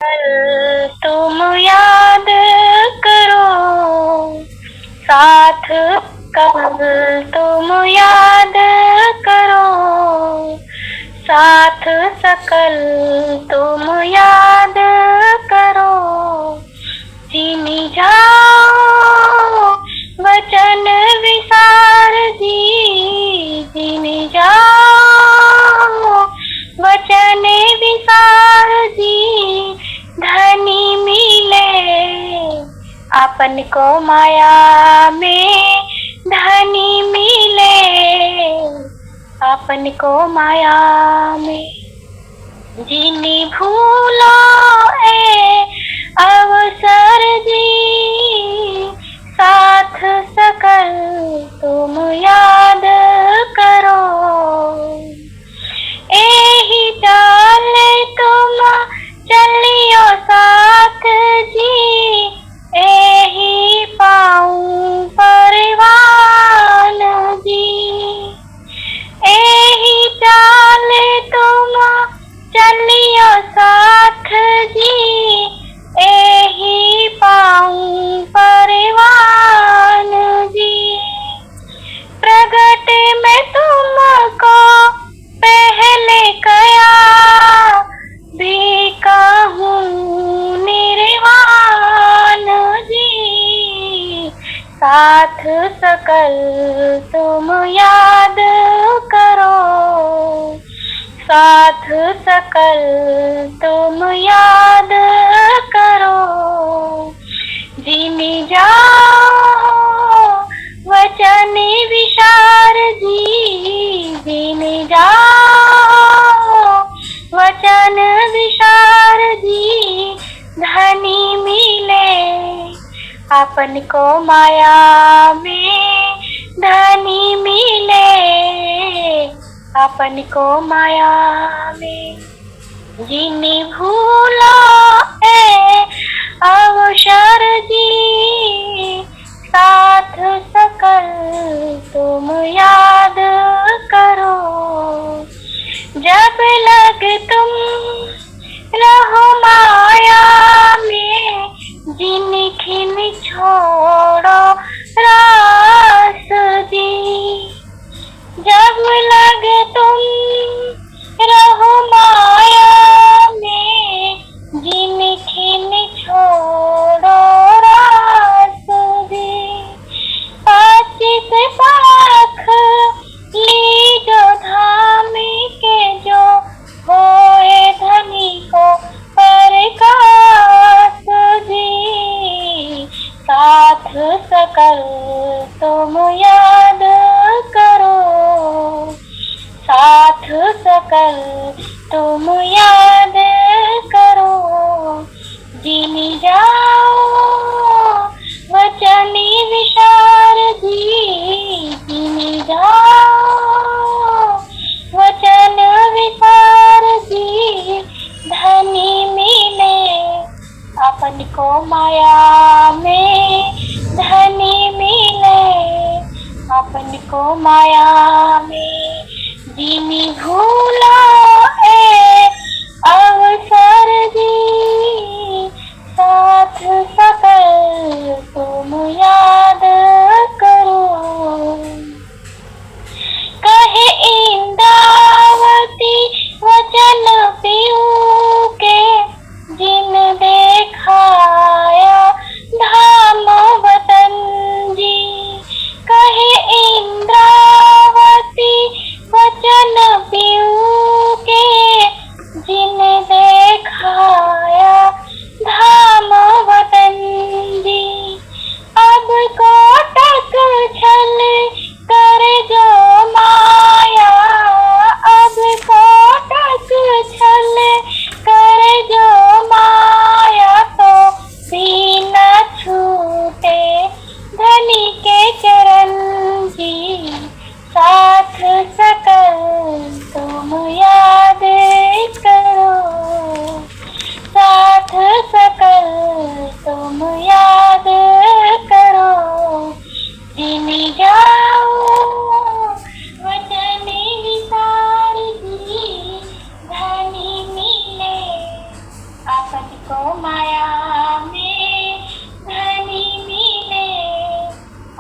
सकल तुम याद करो, साथ कल तुम याद करो, साथ सकल तुम याद करो। जीनी जाओ वचन विसार जी, जीनी जाओ वचन विसार जी। धनी मिले अपन को माया में, धनी मिले अपन को माया में। जिन्हें भूलो ए अवसर जी, साथ सकल तुम याद करो। एही चाल तुम चलियो साथ जी, एही पाऊं परवान जी। एही चाल तुम चलियो साथ जी, एही पाऊं परवान जी। प्रगट में तुमको पहले कया, भी कहूँ निर्वाण जी। साथ सकल तुम याद करो, साथ सकल तुम याद करो। जीनी जाओ वचन विसार जी, जीनी जाओ वचन विसार जी। धनी मिले अपन को माया में, धनी मिले अपन को माया में। जिन्हें भूलो ए अवसर जी, साथ सकल तुम याद करो। जब लग तुम रहो माया में, जिनखिन छोड़ो रास जी। जब लग तुम रहो माया में, जिनखिन छोड़ो रास जी। पाचित पाख लीजो धाम के जो, होए धनी को प्रकाश जी। साथ सकल तुम याद करो, साथ सकल तुम याद करो। जीनी जाओ वचन विसार जी, जीनी जाओ वचन विसार जी। धनी मिले अपन को माया में, धनी मिले अपन को माया में। जिन्हें भूलो ए अवसर जी, साथ सकल तुम याद करो। कहे इंद्रावती वचन पीऊ के, जिन देखाया धाम वतन जी। कहे इंद्रावती वचन पीऊ के, जिन देखाया को माया में धनी मिले,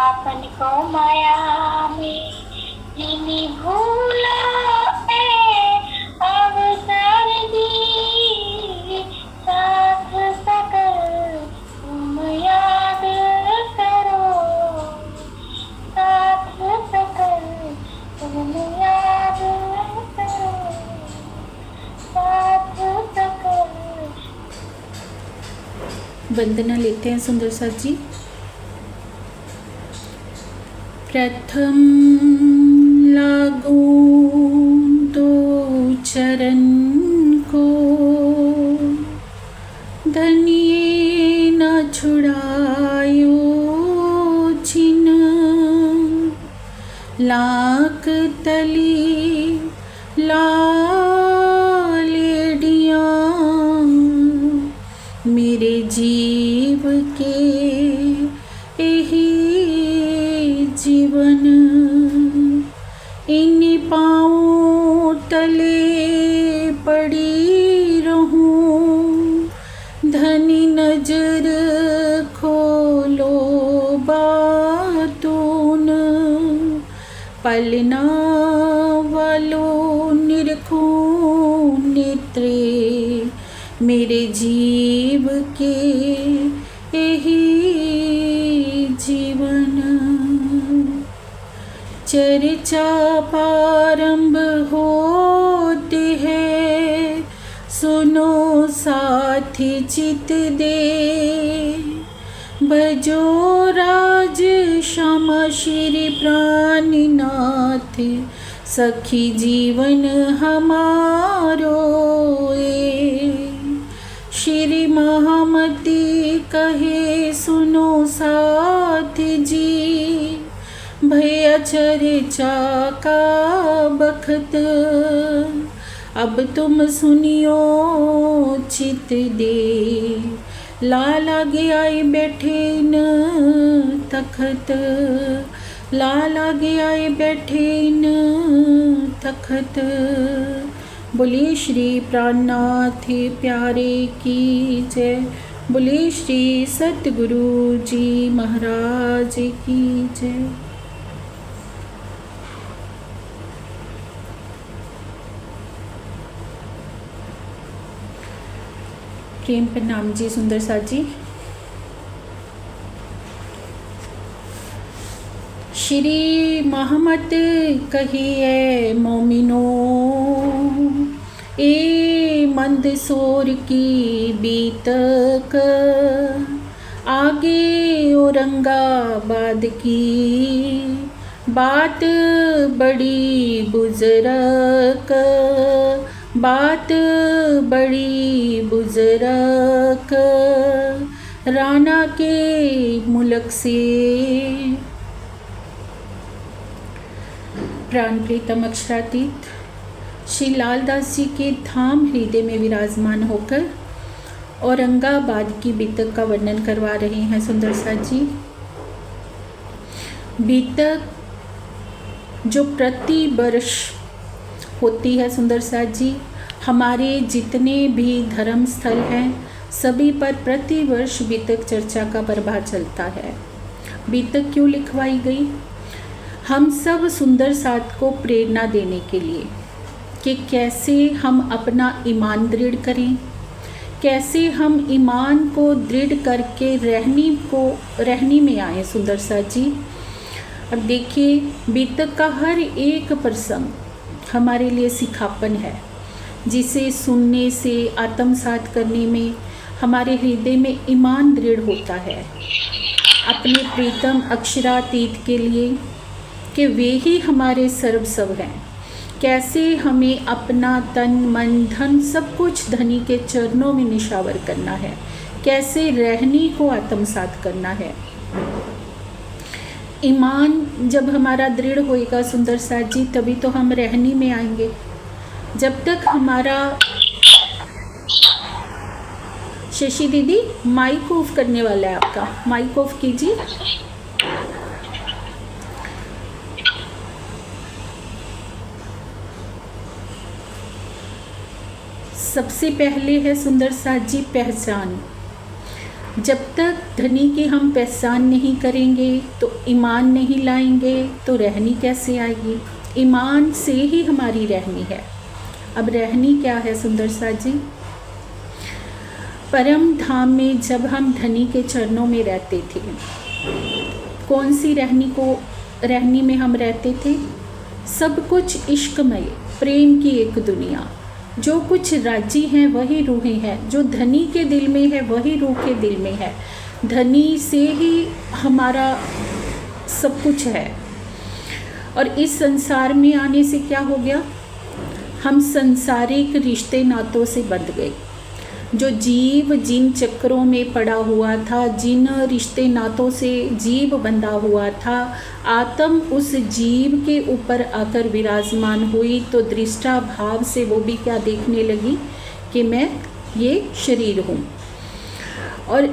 अपन को माया में जिनी भूला अवसर दी, साथ सकल तुम याद करो, साथ सकल तुम याद करो, साथ सकल। वंदना लेते हैं सुंदर साथ जी। प्रथम लागू तो चरण को, धनिये न छुड़ायो छिन, लाख तली लालेडियाँ मेरे जीव के यही जीवन, इन पाँव तले पड़ी रहूं, धनी नजर खोलो बातून, पलना वालों निरखो नेत्रे मेरे जीव के यही जीवन। चर्चा प्रारंभ होती है, सुनो साथी चित दे, भजो राज श्यामा श्री प्राणनाथ, सखी जीवन हमारो श्री महामती कहे सुनो साथ जी, भैया चर्चा का बखत, अब तुम सुनियो चित दे, लाल आगे आए बैठे न तखत, लाल आगे आए बैठे न तखत। बोले श्री प्राणनाथ प्यारे की जय, बोले श्री सतगुरु जी महाराज की जय। प्रेम प्रणाम जी सुंदर साथ जी। श्री महामत कहिए मोमिनो, ए मंदसौर की बीतक, आगे औरंगाबाद की बात बड़ी बुज़ुर्ग, बात बड़ी बुज़ुर्ग, राणा के मुल्क से प्राण प्रीतम अक्षरातीत श्री लालदास जी के धाम हृदय में विराजमान होकर औरंगाबाद की बीतक का वर्णन करवा रहे हैं सुंदर साथ जी। बीतक जो प्रति वर्ष होती है सुंदर साथ जी, हमारे जितने भी धर्म स्थल हैं सभी पर प्रति वर्ष बीतक चर्चा का प्रभाव चलता है। बीतक क्यों लिखवाई गई? हम सब सुंदर साथ को प्रेरणा देने के लिए कि कैसे हम अपना ईमान दृढ़ करें, कैसे हम ईमान को दृढ़ करके रहनी में आए सुंदर साथ जी। अब देखिए, बीतक का हर एक प्रसंग हमारे लिए सिखापन है, जिसे सुनने से आत्मसात करने में हमारे हृदय में ईमान दृढ़ होता है अपने प्रीतम अक्षरातीत के लिए कि वे ही हमारे सर्वस्व हैं। कैसे हमें अपना तन मन धन सब कुछ धनी के चरणों में निशावर करना है, कैसे रहनी को आत्मसात करना है। ईमान जब हमारा दृढ़ होएगा सुंदर साथ जी, तभी तो हम रहनी में आएंगे। जब तक हमारा शशि दीदी माइक ऑफ करने वाला है, आपका माइक ऑफ कीजिए। सबसे पहले है सुंदर साथ जी पहचान। जब तक धनी की हम पहचान नहीं करेंगे, तो ईमान नहीं लाएंगे, तो रहनी कैसे आएगी? ईमान से ही हमारी रहनी है। अब रहनी क्या है सुंदर साथ जी? परम धाम में जब हम धनी के चरणों में रहते थे, कौन सी रहनी में हम रहते थे? सब कुछ इश्कमय, प्रेम की एक दुनिया। जो कुछ राजी हैं वही रूहें हैं, जो धनी के दिल में है वही रूह के दिल में है। धनी से ही हमारा सब कुछ है। और इस संसार में आने से क्या हो गया? हम संसारिक रिश्ते नातों से बंध गए। जो जीव जिन चक्रों में पड़ा हुआ था, जिन रिश्ते नातों से जीव बंधा हुआ था, आत्म उस जीव के ऊपर आकर विराजमान हुई, तो दृष्टा भाव से वो भी क्या देखने लगी कि मैं ये शरीर हूँ। और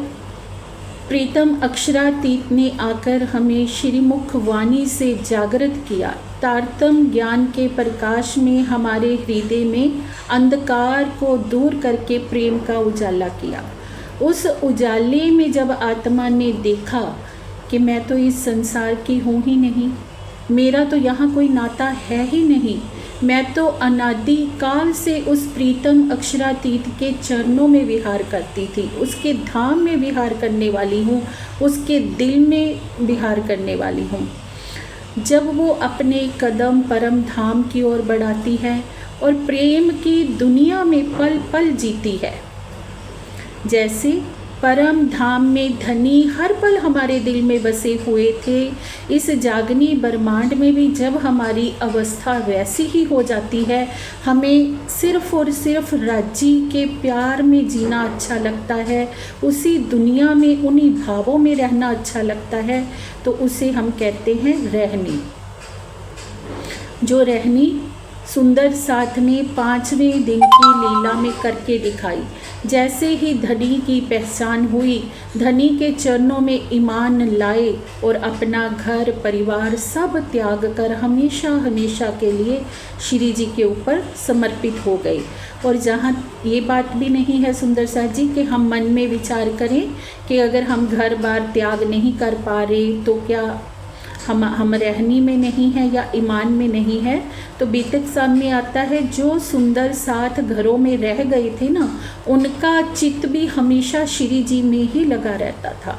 प्रीतम अक्षरातीत ने आकर हमें श्रीमुख वाणी से जागृत किया। तारतम ज्ञान के प्रकाश में हमारे हृदय में अंधकार को दूर करके प्रेम का उजाला किया। उस उजाले में जब आत्मा ने देखा कि मैं तो इस संसार की हूँ ही नहीं, मेरा तो यहाँ कोई नाता है ही नहीं, मैं तो अनादि काल से उस प्रीतम अक्षरातीत के चरणों में विहार करती थी, उसके धाम में विहार करने वाली हूँ, उसके दिल में विहार करने वाली हूँ। जब वो अपने कदम परम धाम की ओर बढ़ाती है और प्रेम की दुनिया में पल पल जीती है, जैसे परम धाम में धनी हर पल हमारे दिल में बसे हुए थे, इस जागनी ब्रह्मांड में भी जब हमारी अवस्था वैसी ही हो जाती है, हमें सिर्फ और सिर्फ राज्य के प्यार में जीना अच्छा लगता है, उसी दुनिया में उन्हीं भावों में रहना अच्छा लगता है, तो उसे हम कहते हैं रहनी। जो रहनी सुंदर साथ ने 5वें दिन की लीला में करके दिखाई। जैसे ही धनी की पहचान हुई, धनी के चरणों में ईमान लाए और अपना घर परिवार सब त्याग कर हमेशा हमेशा के लिए श्री जी के ऊपर समर्पित हो गए। और जहाँ ये बात भी नहीं है सुंदर साथ जी कि हम मन में विचार करें कि अगर हम घर बार त्याग नहीं कर पा रहे तो क्या हम रहनी में नहीं है या ईमान में नहीं है, तो बीतक सामने आता है जो सुंदर साथ घरों में रह गए थे ना, उनका चित्त भी हमेशा श्री जी में ही लगा रहता था।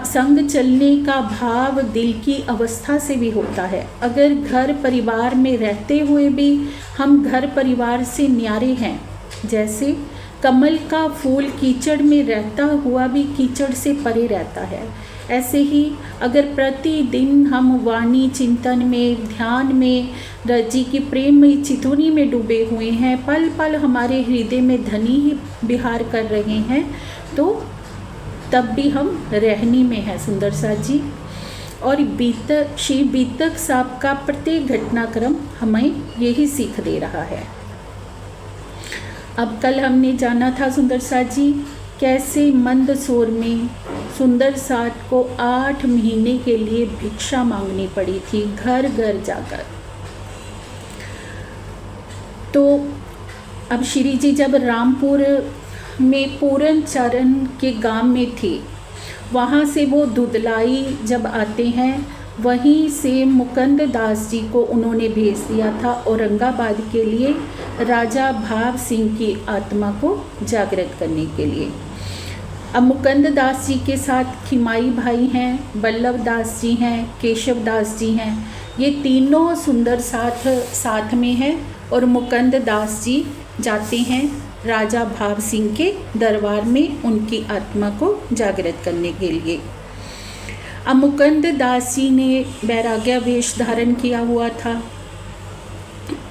संग चलने का भाव दिल की अवस्था से भी होता है। अगर घर परिवार में रहते हुए भी हम घर परिवार से न्यारे हैं, जैसे कमल का फूल कीचड़ में रहता हुआ भी कीचड़ से परे रहता है, ऐसे ही अगर प्रतिदिन हम वाणी चिंतन में, ध्यान में, रजी की प्रेम में चितौनी में डूबे हुए हैं, पल पल हमारे हृदय में धनी ही विहार कर रहे हैं, तो तब भी हम रहनी में हैं सुंदर साथ जी। और श्री बीतक साहब का प्रत्येक घटनाक्रम हमें यही सीख दे रहा है। अब कल हमने जाना था सुंदर साथ जी कैसे मंदसौर में सुंदर साथ को 8 महीने के लिए भिक्षा मांगनी पड़ी थी, घर घर जाकर। तो अब श्री जी जब रामपुर में पूरन चरण के गांव में थे, वहाँ से वो दुदलाई जब आते हैं, वहीं से मुकुंद दास जी को उन्होंने भेज दिया था औरंगाबाद के लिए राजा भाव सिंह की आत्मा को जागृत करने के लिए। अब मुकुंद दास जी के साथ खिमाई भाई हैं, बल्लभ दास जी हैं, केशव दास जी हैं, ये तीनों सुंदर साथ में हैं और मुकुंद दास जी जाते हैं राजा भाव सिंह के दरबार में उनकी आत्मा को जागृत करने के लिए। अब मुकुंद दास जी ने बैराग्य वेश धारण किया हुआ था,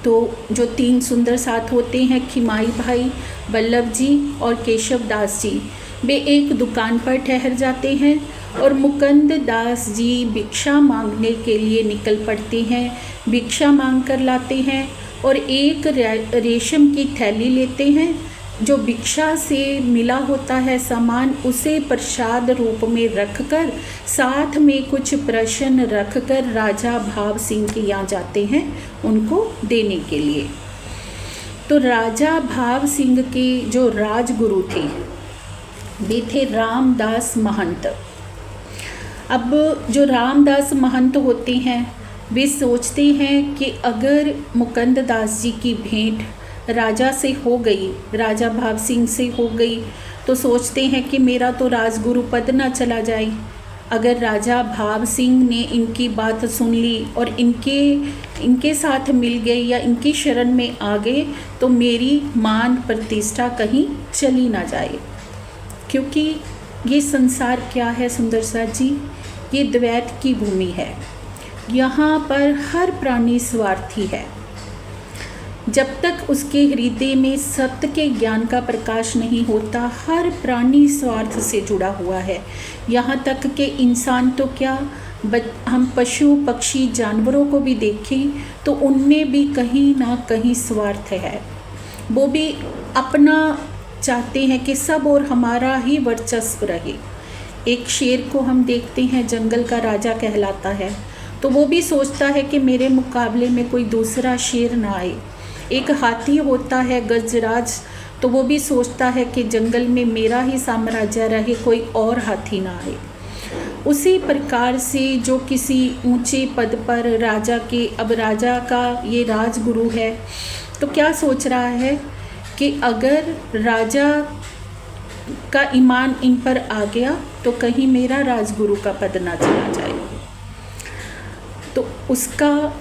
तो जो 3 सुंदर साथ होते हैं, खिमाई भाई, बल्लभ जी और केशव दास जी, वे एक दुकान पर ठहर जाते हैं और मुकुंद दास जी भिक्षा मांगने के लिए निकल पड़ते हैं। भिक्षा मांग कर लाते हैं और एक रेशम की थैली लेते हैं, जो भिक्षा से मिला होता है सामान, उसे प्रसाद रूप में रखकर साथ में कुछ प्रश्न रखकर राजा भाव सिंह के यहाँ जाते हैं उनको देने के लिए। तो राजा भाव सिंह के जो राजगुरु थे वे थे रामदास महंत। अब जो रामदास महंत होते हैं वे सोचते हैं कि अगर मुकुंद दास जी की भेंट राजा से हो गई, राजा भाव सिंह से हो गई, तो सोचते हैं कि मेरा तो राजगुरु पद ना चला जाए। अगर राजा भाव सिंह ने इनकी बात सुन ली और इनके साथ मिल गए या इनकी शरण में आ गए तो मेरी मान प्रतिष्ठा कहीं चली ना जाए। क्योंकि ये संसार क्या है सुंदर साथ जी, ये द्वैत की भूमि है। यहाँ पर हर प्राणी स्वार्थी है। जब तक उसके हृदय में सत्य के ज्ञान का प्रकाश नहीं होता, हर प्राणी स्वार्थ से जुड़ा हुआ है। यहाँ तक कि इंसान तो क्या, हम पशु पक्षी जानवरों को भी देखें तो उनमें भी कहीं ना कहीं स्वार्थ है। वो भी अपना चाहते हैं कि सब और हमारा ही वर्चस्व रहे। एक शेर को हम देखते हैं जंगल का राजा कहलाता है, तो वो भी सोचता है कि मेरे मुकाबले में कोई दूसरा शेर ना आए। एक हाथी होता है गजराज, तो वो भी सोचता है कि जंगल में मेरा ही साम्राज्य रहे, कोई और हाथी ना आए। उसी प्रकार से जो किसी ऊंचे पद पर राजा के, अब राजा का ये राजगुरु है, तो क्या सोच रहा है कि अगर राजा का ईमान इन पर आ गया तो कहीं मेरा राजगुरु का पद ना चला जाए। तो उसका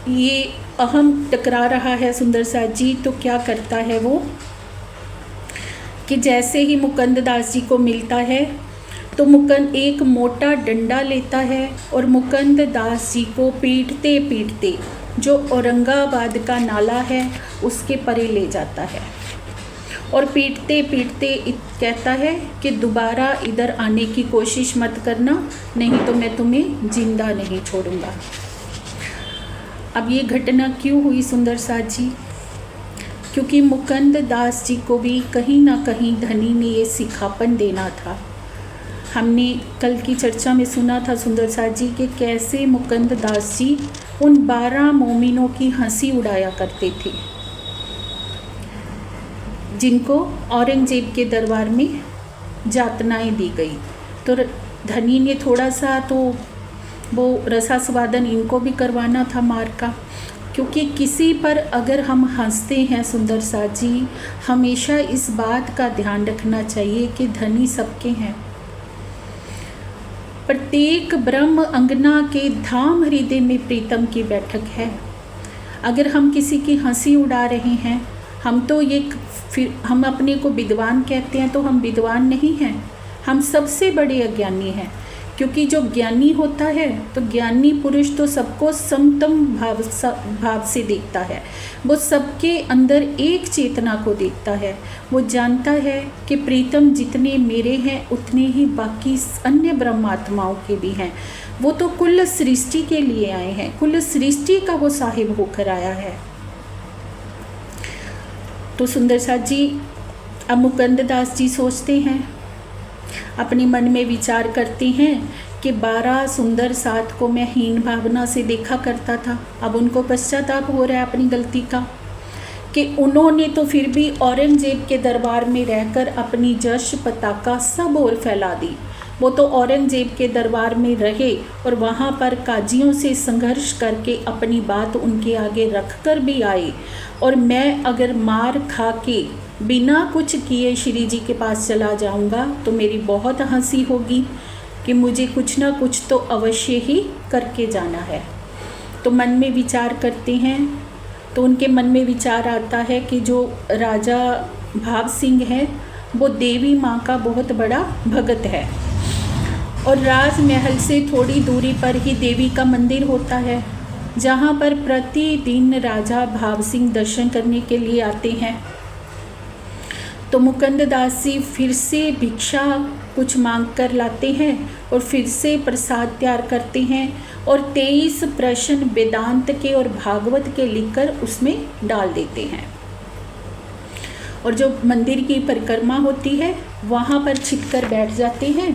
ये अहम टकरा रहा है सुंदर साथ जी। तो क्या करता है वो कि जैसे ही मुकुंद दास जी को मिलता है तो मुकुंद एक मोटा डंडा लेता है और मुकुंद दास जी को पीटते पीटते जो औरंगाबाद का नाला है उसके परे ले जाता है और पीटते पीटते कहता है कि दोबारा इधर आने की कोशिश मत करना, नहीं तो मैं तुम्हें जिंदा नहीं छोड़ूंगा। अब ये घटना क्यों हुई सुंदर साथ जी? क्योंकि मुकुंद दास जी को भी कहीं ना कहीं धनी ने ये सिखापन देना था। हमने कल की चर्चा में सुना था सुंदर साथ जी कि कैसे मुकुंद दास जी उन 12 मोमिनों की हंसी उड़ाया करते थे जिनको औरंगजेब के दरबार में जातनाएं दी गई। तो धनी ने थोड़ा सा तो वो रसास्वादन इनको भी करवाना था मार का, क्योंकि किसी पर अगर हम हंसते हैं सुंदर साथ जी, हमेशा इस बात का ध्यान रखना चाहिए कि धनी सबके हैं। प्रत्येक ब्रह्म अंगना के धाम हृदय में प्रीतम की बैठक है। अगर हम किसी की हंसी उड़ा रहे हैं, हम अपने को विद्वान कहते हैं, तो हम विद्वान नहीं हैं, हम सबसे बड़े अज्ञानी हैं। क्योंकि जो ज्ञानी होता है तो ज्ञानी पुरुष तो सबको समतम भाव से देखता है। वो सबके अंदर एक चेतना को देखता है। वो जानता है कि प्रीतम जितने मेरे हैं उतने ही बाकी अन्य ब्रह्मात्माओं के भी हैं। वो तो कुल सृष्टि के लिए आए हैं, कुल सृष्टि का वो साहिब होकर आया है। तो सुंदर साथ जी, अब मुकुंद दास जी सोचते हैं, अपने मन में विचार करते हैं कि 12 सुंदर साथ को मैं हीन भावना से देखा करता था। अब उनको पश्चाताप हो रहा है अपनी गलती का कि उन्होंने तो फिर भी औरंगजेब के दरबार में रहकर अपनी जश पताका सब ओर फैला दी। वो तो औरंगजेब के दरबार में रहे और वहाँ पर काजियों से संघर्ष करके अपनी बात उनके आगे रख कर भी आए। और मैं अगर मार खा के बिना कुछ किए श्री जी के पास चला जाऊंगा तो मेरी बहुत हंसी होगी कि मुझे कुछ ना कुछ तो अवश्य ही करके जाना है। तो मन में विचार करते हैं, तो उनके मन में विचार आता है कि जो राजा भाव सिंह है वो देवी माँ का बहुत बड़ा भगत है और राजमहल से थोड़ी दूरी पर ही देवी का मंदिर होता है, जहाँ पर प्रतिदिन राजा भाव सिंह दर्शन करने के लिए आते हैं। तो मुकुंद दास जी फिर से भिक्षा कुछ मांग कर लाते हैं और फिर से प्रसाद तैयार करते हैं और 23 प्रश्न वेदांत के और भागवत के लिखकर उसमें डाल देते हैं। और जो मंदिर की परिक्रमा होती है वहाँ पर छिपकर बैठ जाते हैं।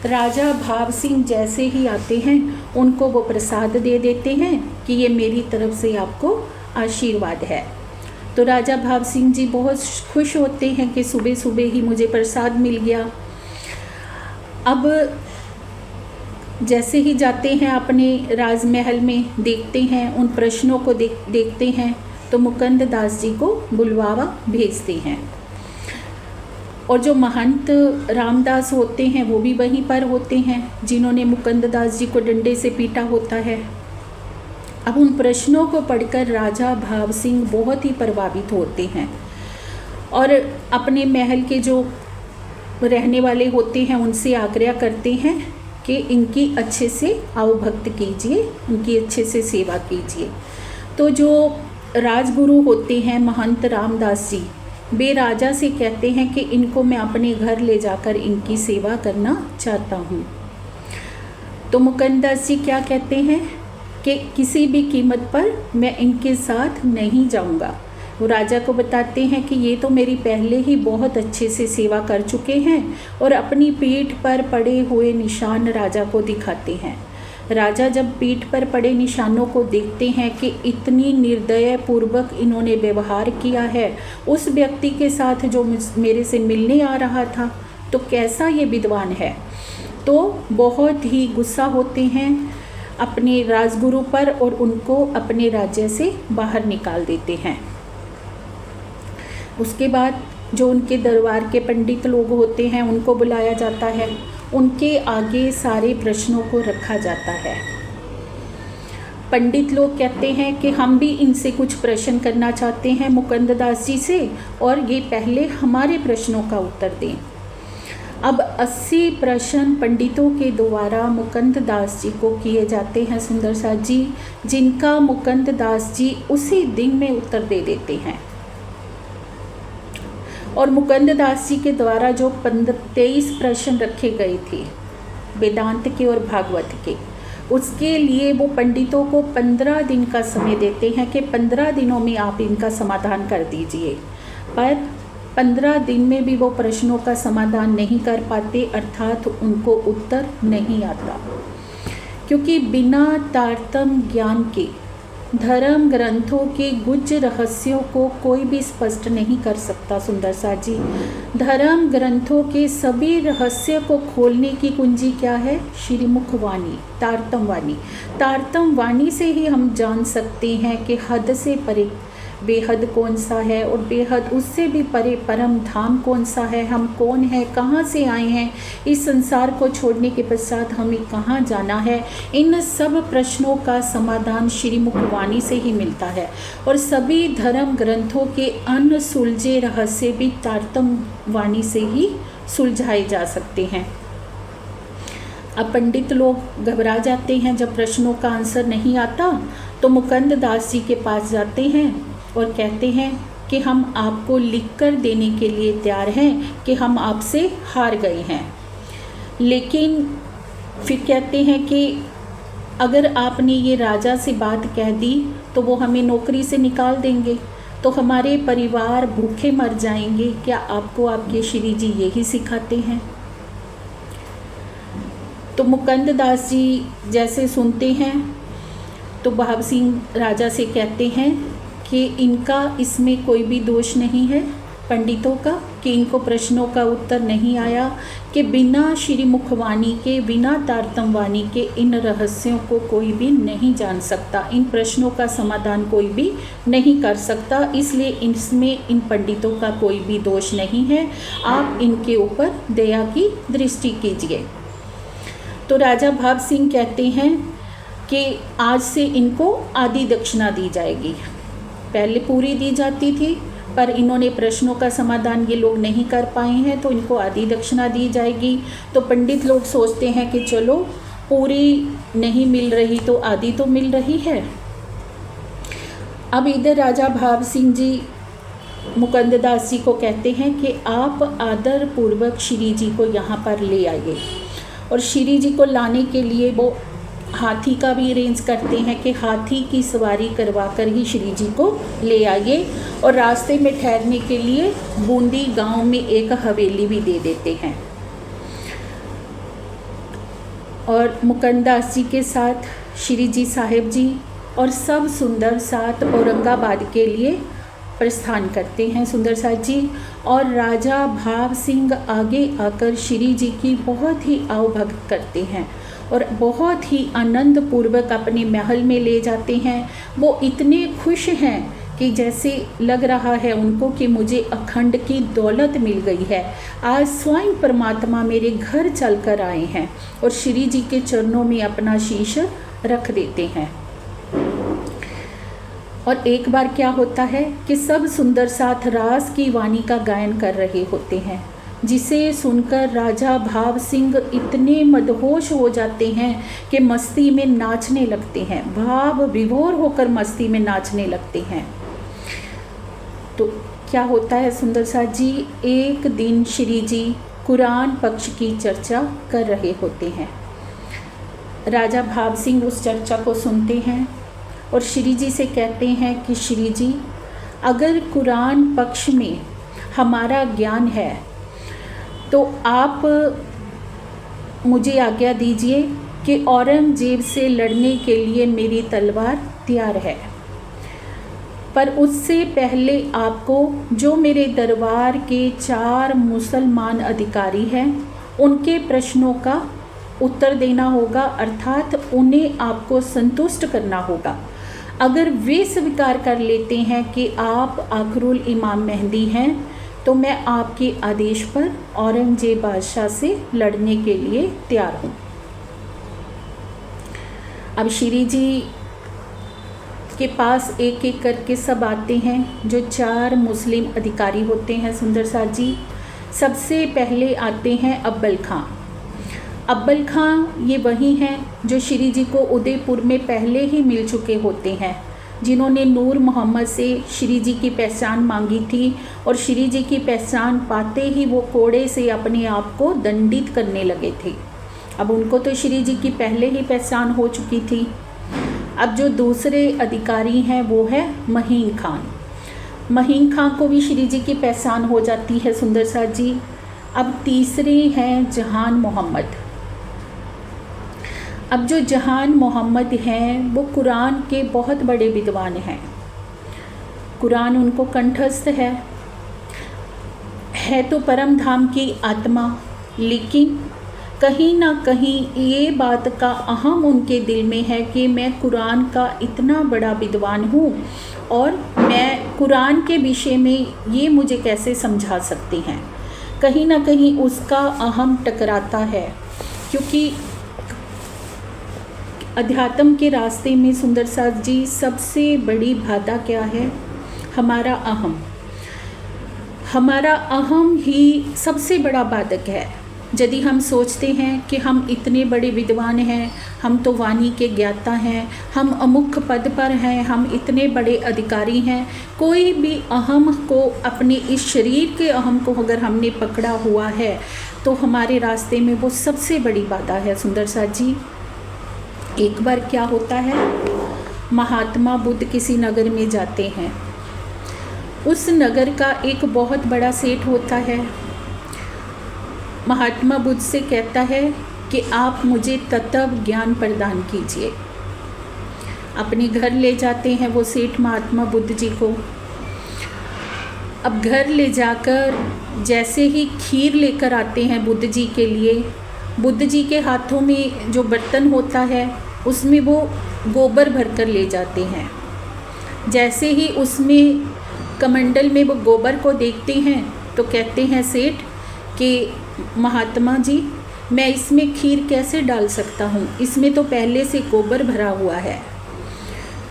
राजा भाव सिंह जैसे ही आते हैं उनको वो प्रसाद दे देते हैं कि ये मेरी तरफ से आपको आशीर्वाद है। तो राजा भाव सिंह जी बहुत खुश होते हैं कि सुबह सुबह ही मुझे प्रसाद मिल गया। अब जैसे ही जाते हैं अपने राजमहल में, देखते हैं उन प्रश्नों को देखते हैं, तो मुकुंद दास जी को बुलवावा भेजते हैं। और जो महंत रामदास होते हैं वो भी वहीं पर होते हैं, जिन्होंने मुकुंद दास जी को डंडे से पीटा होता है। अब उन प्रश्नों को पढ़कर राजा भाव सिंह बहुत ही प्रभावित होते हैं और अपने महल के जो रहने वाले होते हैं उनसे आग्रह करते हैं कि इनकी अच्छे से आवभक्त कीजिए, उनकी अच्छे से सेवा कीजिए। तो जो राजगुरु होते हैं महंत रामदास जी, वे राजा से कहते हैं कि इनको मैं अपने घर ले जाकर इनकी सेवा करना चाहता हूँ। तो मुकुंद दास जी क्या कहते हैं कि किसी भी कीमत पर मैं इनके साथ नहीं जाऊँगा। वो राजा को बताते हैं कि ये तो मेरी पहले ही बहुत अच्छे से सेवा कर चुके हैं, और अपनी पीठ पर पड़े हुए निशान राजा को दिखाते हैं। राजा जब पीठ पर पड़े निशानों को देखते हैं कि इतनी निर्दय पूर्वक इन्होंने व्यवहार किया है उस व्यक्ति के साथ जो मेरे से मिलने आ रहा था, तो कैसा ये विद्वान है, तो बहुत ही गुस्सा होते हैं अपने राजगुरु पर और उनको अपने राज्य से बाहर निकाल देते हैं। उसके बाद जो उनके दरबार के पंडित लोग होते हैं उनको बुलाया जाता है, उनके आगे सारे प्रश्नों को रखा जाता है। पंडित लोग कहते हैं कि हम भी इनसे कुछ प्रश्न करना चाहते हैं मुकुंद दास जी से, और ये पहले हमारे प्रश्नों का उत्तर दें। अब 80 प्रश्न पंडितों के द्वारा मुकुंद दास जी को किए जाते हैं सुंदर साथ जी, जिनका मुकुंद दास जी उसी दिन में उत्तर दे देते हैं। और मुकुंद दास जी के द्वारा जो 23 प्रश्न रखे गए थे वेदांत के और भागवत के, उसके लिए वो पंडितों को 15 दिन का समय देते हैं कि 15 दिनों में आप इनका समाधान कर दीजिए। पर 15 दिन में भी वो प्रश्नों का समाधान नहीं कर पाते, अर्थात उनको उत्तर नहीं आता, क्योंकि बिना तारतम्य ज्ञान के धर्म ग्रंथों के गुज्ज रहस्यों को कोई भी स्पष्ट नहीं कर सकता। सुंदर साथ जी, धर्म ग्रंथों के सभी रहस्य को खोलने की कुंजी क्या है? श्रीमुख वाणी, तारतम वाणी। तारतम वाणी से ही हम जान सकते हैं कि हद से परे बेहद कौन सा है और बेहद उससे भी परे परम धाम कौन सा है, हम कौन हैं, कहाँ से आए हैं, इस संसार को छोड़ने के पश्चात हमें कहाँ जाना है। इन सब प्रश्नों का समाधान श्रीमुख वाणी से ही मिलता है, और सभी धर्म ग्रंथों के अनसुलझे रहस्य भी तारतम वाणी से ही सुलझाए जा सकते हैं। अब पंडित लोग घबरा जाते हैं जब प्रश्नों का आंसर नहीं आता, तो मुकुंद दास जी के पास जाते हैं और कहते हैं कि हम आपको लिखकर देने के लिए तैयार हैं कि हम आपसे हार गए हैं, लेकिन फिर कहते हैं कि अगर आपने ये राजा से बात कह दी तो वो हमें नौकरी से निकाल देंगे, तो हमारे परिवार भूखे मर जाएंगे। क्या आपको आपके श्री जी यही सिखाते हैं? तो मुकुंद दास जी जैसे सुनते हैं तो भाव सिंह राजा से कहते हैं कि इनका इसमें कोई भी दोष नहीं है पंडितों का, कि इनको प्रश्नों का उत्तर नहीं आया, कि बिना श्रीमुख वाणी के, बिना तारतम वाणी के इन रहस्यों को कोई भी नहीं जान सकता, इन प्रश्नों का समाधान कोई भी नहीं कर सकता, इसलिए इसमें इन पंडितों का कोई भी दोष नहीं है, आप इनके ऊपर दया की दृष्टि कीजिए। तो राजा भाव सिंह कहते हैं कि आज से इनको आधी दक्षिणा दी जाएगी। पहले पूरी दी जाती थी, पर इन्होंने प्रश्नों का समाधान ये लोग नहीं कर पाए हैं, तो इनको आधी दक्षिणा दी जाएगी। तो पंडित लोग सोचते हैं कि चलो पूरी नहीं मिल रही तो आधी तो मिल रही है। अब इधर राजा भाव सिंह जी मुकुंद दास जी को कहते हैं कि आप आदर पूर्वक श्री जी को यहाँ पर ले आइए, और श्री जी को लाने के लिए वो हाथी का भी अरेंज करते हैं कि हाथी की सवारी करवा कर ही श्री जी को ले आइए, और रास्ते में ठहरने के लिए बूंदी गांव में एक हवेली भी दे देते हैं। और मुकुंद दास जी के साथ श्री जी साहिब जी और सब सुंदर साथ औरंगाबाद के लिए प्रस्थान करते हैं सुंदर साथ जी। और राजा भाव सिंह आगे आकर श्री जी की बहुत ही आवभगत करते हैं और बहुत ही आनंद पूर्वक अपने महल में ले जाते हैं। वो इतने खुश हैं कि जैसे लग रहा है उनको कि मुझे अखंड की दौलत मिल गई है। आज स्वयं परमात्मा मेरे घर चलकर आए हैं और श्री जी के चरणों में अपना शीश रख देते हैं। और एक बार क्या होता है कि सब सुंदर साथ रास की वाणी का गायन कर रहे होते हैं, जिसे सुनकर राजा भाव सिंह इतने मदहोश हो जाते हैं कि मस्ती में नाचने लगते हैं, भाव विभोर होकर मस्ती में नाचने लगते हैं। तो क्या होता है सुंदर साथ जी, एक दिन श्री जी कुरान पक्ष की चर्चा कर रहे होते हैं। राजा भाव सिंह उस चर्चा को सुनते हैं और श्री जी से कहते हैं कि श्री जी, अगर कुरान पक्ष में हमारा ज्ञान है तो आप मुझे आज्ञा दीजिए कि औरंगजेब से लड़ने के लिए मेरी तलवार तैयार है, पर उससे पहले आपको जो मेरे दरबार के 4 मुसलमान अधिकारी हैं उनके प्रश्नों का उत्तर देना होगा, अर्थात उन्हें आपको संतुष्ट करना होगा। अगर वे स्वीकार कर लेते हैं कि आप आखिरुल इमाम मेहदी हैं तो मैं आपके आदेश पर औरंगजेब बादशाह से लड़ने के लिए तैयार हूँ। अब श्री जी के पास एक एक करके सब आते हैं, जो 4 मुस्लिम अधिकारी होते हैं सुंदर साथ जी। सबसे पहले आते हैं अब्बल खां। अब्बल खां ये वही हैं जो श्री जी को उदयपुर में पहले ही मिल चुके होते हैं, जिन्होंने नूर मोहम्मद से श्री जी की पहचान मांगी थी और श्री जी की पहचान पाते ही वो कोड़े से अपने आप को दंडित करने लगे थे। अब उनको तो श्री जी की पहले ही पहचान हो चुकी थी। अब जो दूसरे अधिकारी हैं वो है महीन खान। महीन खां को भी श्री जी की पहचान हो जाती है सुंदर साथ जी। अब तीसरे हैं जहान मोहम्मद। अब जो जहान मोहम्मद हैं वो कुरान के बहुत बड़े विद्वान हैं, कुरान उनको कंठस्थ है तो परम धाम की आत्मा, लेकिन कहीं ना कहीं ये बात का अहम उनके दिल में है कि मैं कुरान का इतना बड़ा विद्वान हूँ और मैं कुरान के विषय में ये मुझे कैसे समझा सकते हैं। कहीं ना कहीं उसका अहम टकराता है, क्योंकि अध्यात्म के रास्ते में सुंदर साथ जी सबसे बड़ी बाधा क्या है? हमारा अहम। हमारा अहम ही सबसे बड़ा बाधक है। यदि हम सोचते हैं कि हम इतने बड़े विद्वान हैं, हम तो वाणी के ज्ञाता हैं, हम अमुक पद पर हैं, हम इतने बड़े अधिकारी हैं, कोई भी अहम को, अपने इस शरीर के अहम को अगर हमने पकड़ा हुआ है तो हमारे रास्ते में वो सबसे बड़ी बाधा है सुंदर साथ जी। एक बार क्या होता है, महात्मा बुद्ध किसी नगर में जाते हैं। उस नगर का एक बहुत बड़ा सेठ होता है। महात्मा बुद्ध से कहता है कि आप मुझे तत्व ज्ञान प्रदान कीजिए। अपने घर ले जाते हैं वो सेठ महात्मा बुद्ध जी को। अब घर ले जाकर जैसे ही खीर लेकर आते हैं बुद्ध जी के लिए, बुद्ध जी के हाथों में जो बर्तन होता है उसमें वो गोबर भरकर ले जाते हैं। जैसे ही उसमें कमंडल में वो गोबर को देखते हैं तो कहते हैं सेठ कि महात्मा जी, मैं इसमें खीर कैसे डाल सकता हूँ, इसमें तो पहले से गोबर भरा हुआ है।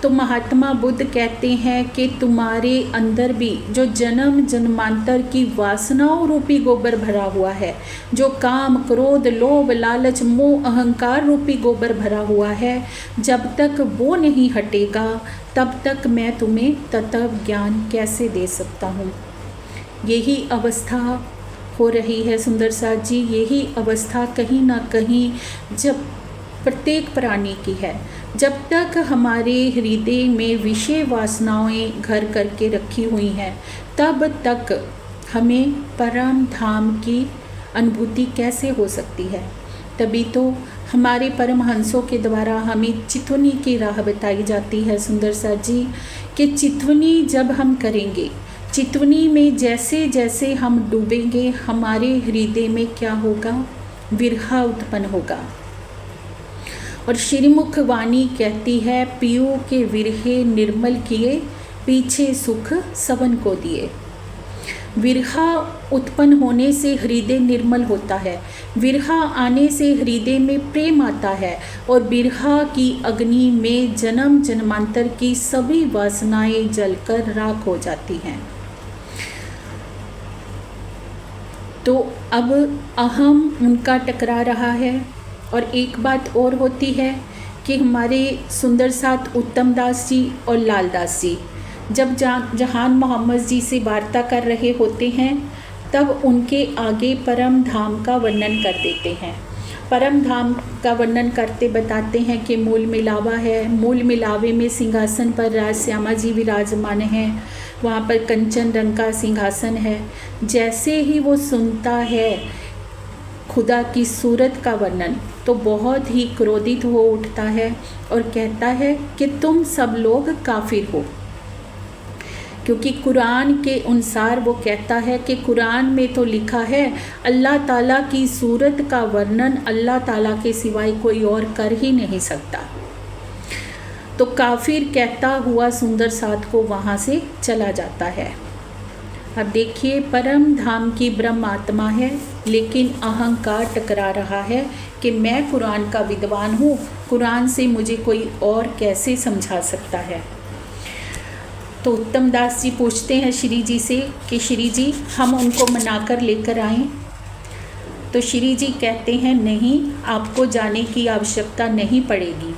तो महात्मा बुद्ध कहते हैं कि तुम्हारे अंदर भी जो जन्म जन्मांतर की वासनाओं रूपी गोबर भरा हुआ है, जो काम क्रोध लोभ लालच मोह अहंकार रूपी गोबर भरा हुआ है, जब तक वो नहीं हटेगा तब तक मैं तुम्हें तत्व ज्ञान कैसे दे सकता हूँ। यही अवस्था हो रही है सुंदर साथ जी। यही अवस्था कहीं ना कहीं जब प्रत्येक प्राणी की है। जब तक हमारे हृदय में विषय वासनाएं घर करके रखी हुई हैं, तब तक हमें परम धाम की अनुभूति कैसे हो सकती है। तभी तो हमारे परमहंसों के द्वारा हमें चितौनी की राह बताई जाती है सुंदर साथ जी, कि चितवनी जब हम करेंगे, चितवनी में जैसे जैसे हम डूबेंगे, हमारे हृदय में क्या होगा? विरहा उत्पन्न होगा। और श्रीमुख वाणी कहती है, पियो के विरहे निर्मल किए, पीछे सुख सवन को दिए। विरहा उत्पन्न होने से हृदय निर्मल होता है, विरहा आने से हृदय में प्रेम आता है, और विरहा की अग्नि में जन्म जन्मांतर की सभी वासनाएं जलकर राख हो जाती हैं। तो अब अहम उनका टकरा रहा है। और एक बात और होती है कि हमारे सुंदर साथ उत्तम दास जी और लाल दास जी जब जहान मोहम्मद जी से वार्ता कर रहे होते हैं, तब उनके आगे परम धाम का वर्णन कर देते हैं। परम धाम का वर्णन करते बताते हैं कि मूल मिलावा है, मूल मिलावे में सिंहासन पर राज श्यामा जी विराजमान हैं, वहाँ पर कंचन रंग का सिंहासन है। जैसे ही वो सुनता है खुदा की सूरत का वर्णन, तो बहुत ही क्रोधित हो उठता है और कहता है कि तुम सब लोग काफिर हो। क्योंकि कुरान के अनुसार वो कहता है कि कुरान में तो लिखा है अल्लाह ताला की सूरत का वर्णन अल्लाह ताला के सिवाय कोई और कर ही नहीं सकता। तो काफिर कहता हुआ सुंदर साथ को वहाँ से चला जाता है। अब देखिए, परम धाम की ब्रह्म आत्मा है, लेकिन अहंकार टकरा रहा है कि मैं कुरान का विद्वान हूँ, कुरान से मुझे कोई और कैसे समझा सकता है। तो उत्तम दास जी पूछते हैं श्री जी से कि श्री जी हम उनको मनाकर लेकर आएं। तो श्री जी कहते हैं नहीं, आपको जाने की आवश्यकता नहीं पड़ेगी,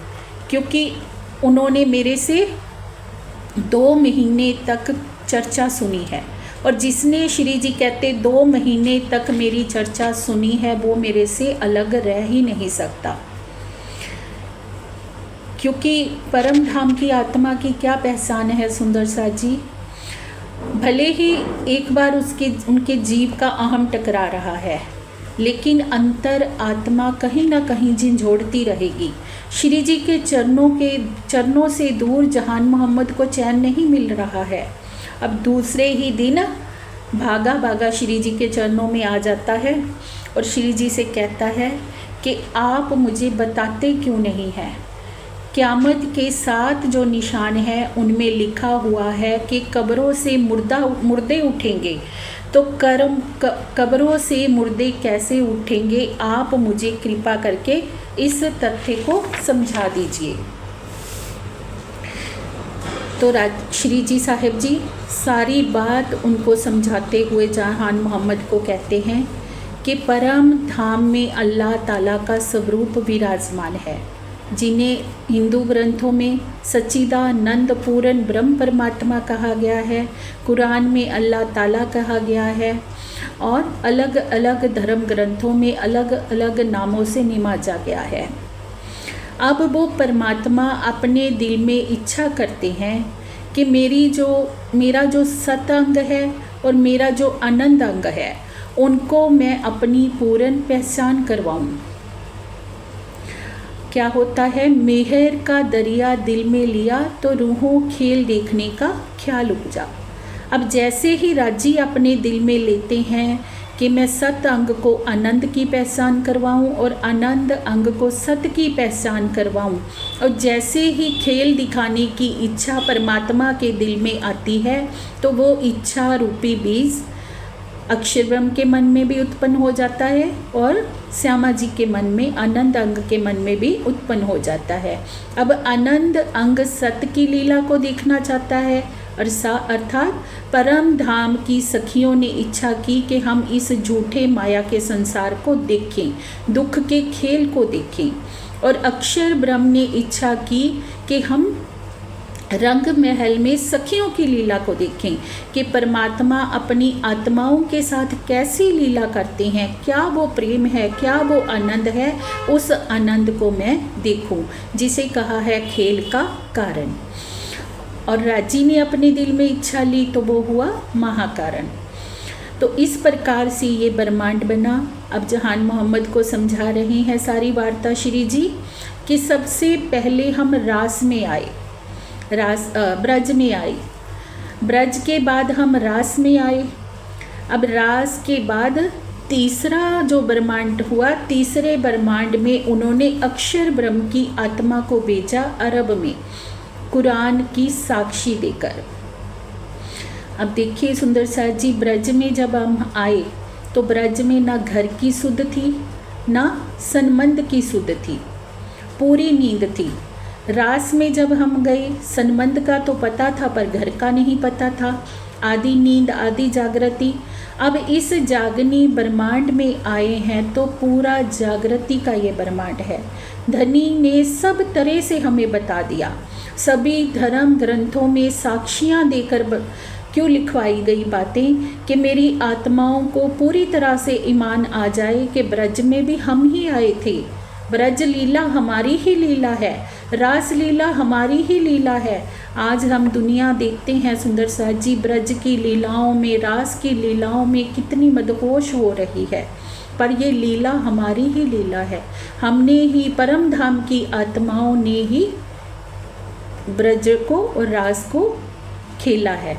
क्योंकि उन्होंने मेरे से 2 महीने तक चर्चा सुनी है, और जिसने श्री जी कहते 2 महीने तक मेरी चर्चा सुनी है वो मेरे से अलग रह ही नहीं सकता। क्योंकि परम धाम की आत्मा की क्या पहचान है सुंदर सा जी? भले ही एक बार उनके जीव का अहम टकरा रहा है, लेकिन अंतर आत्मा कहीं ना कहीं झंझोड़ती रहेगी। श्री जी के चरणों से दूर जहान मोहम्मद को चैन नहीं मिल रहा है। अब दूसरे ही दिन भागा भागा श्री जी के चरणों में आ जाता है और श्री जी से कहता है कि आप मुझे बताते क्यों नहीं हैं? क़यामत के 7 जो निशान हैं उनमें लिखा हुआ है कि कब्रों से मुर्दे उठेंगे, तो कब्रों से मुर्दे कैसे उठेंगे? आप मुझे कृपा करके इस तथ्य को समझा दीजिए। तो श्री जी साहिब जी सारी बात उनको समझाते हुए जहान मोहम्मद को कहते हैं कि परम धाम में अल्लाह ताला का स्वरूप विराजमान है, जिन्हें हिंदू ग्रंथों में सच्चिदानंद पूर्ण ब्रह्म परमात्मा कहा गया है, कुरान में अल्लाह ताला कहा गया है, और अलग अलग धर्म ग्रंथों में अलग अलग नामों से निमाजा गया है। अब वो परमात्मा अपने दिल में इच्छा करते हैं कि मेरा जो सत अंग है और मेरा जो आनंद अंग है उनको मैं अपनी पूर्ण पहचान करवाऊं। क्या होता है, मेहर का दरिया दिल में लिया तो रूहों खेल देखने का ख्याल उपजा। अब जैसे ही राजी अपने दिल में लेते हैं कि मैं सत अंग को आनंद की पहचान करवाऊं और आनंद अंग को सत की पहचान करवाऊं, और जैसे ही खेल दिखाने की इच्छा परमात्मा के दिल में आती है तो वो इच्छा रूपी बीज अक्षर ब्रह्म के मन में भी उत्पन्न हो जाता है और श्यामा जी के मन में, आनंद अंग के मन में भी उत्पन्न हो जाता है। अब आनंद अंग सत की लीला को देखना चाहता है, अर्थात परम धाम की सखियों ने इच्छा की कि हम इस झूठे माया के संसार को देखें, दुख के खेल को देखें, और अक्षर ब्रह्म ने इच्छा की कि हम रंग महल में सखियों की लीला को देखें कि परमात्मा अपनी आत्माओं के साथ कैसी लीला करते हैं, क्या वो प्रेम है, क्या वो आनंद है, उस आनंद को मैं देखूं, जिसे कहा है खेल का कारण। और राजी ने अपने दिल में इच्छा ली तो वो हुआ महाकारण। तो इस प्रकार से ये ब्रह्मांड बना। अब जहान मोहम्मद को समझा रही हैं सारी वार्ता श्री जी कि सबसे पहले हम रास में आए, ब्रज में आए। ब्रज के बाद हम रास में आए। अब रास के बाद तीसरा जो ब्रह्मांड हुआ, तीसरे ब्रह्मांड में उन्होंने अक्षर ब्रह्म की आत्मा को भेजा अरब में, कुरान की साक्षी देकर। अब देखिए सुंदर साथ जी, ब्रज में जब हम आए तो ब्रज में ना घर की सुध थी ना सनमंद की सुध थी, पूरी नींद थी। रास में जब हम गए, सनमंद का तो पता था पर घर का नहीं पता था। आधी नींद आधी जागृति। अब इस जागनी ब्रह्मांड में आए हैं तो पूरा जागृति का ये ब्रह्मांड है। धनी ने सब तरह से हमें बता दिया। सभी धर्म ग्रंथों में साक्षियाँ देकर क्यों लिखवाई गई बातें कि मेरी आत्माओं को पूरी तरह से ईमान आ जाए कि ब्रज में भी हम ही आए थे। ब्रज लीला हमारी ही लीला है, रास लीला हमारी ही लीला है। आज हम दुनिया देखते हैं सुंदर साथ जी, ब्रज की लीलाओं में, रास की लीलाओं में कितनी मदहोश हो रही है, पर ये लीला हमारी ही लीला है। हमने ही, परम धाम की आत्माओं ने ही ब्रज को और रास को खेला है।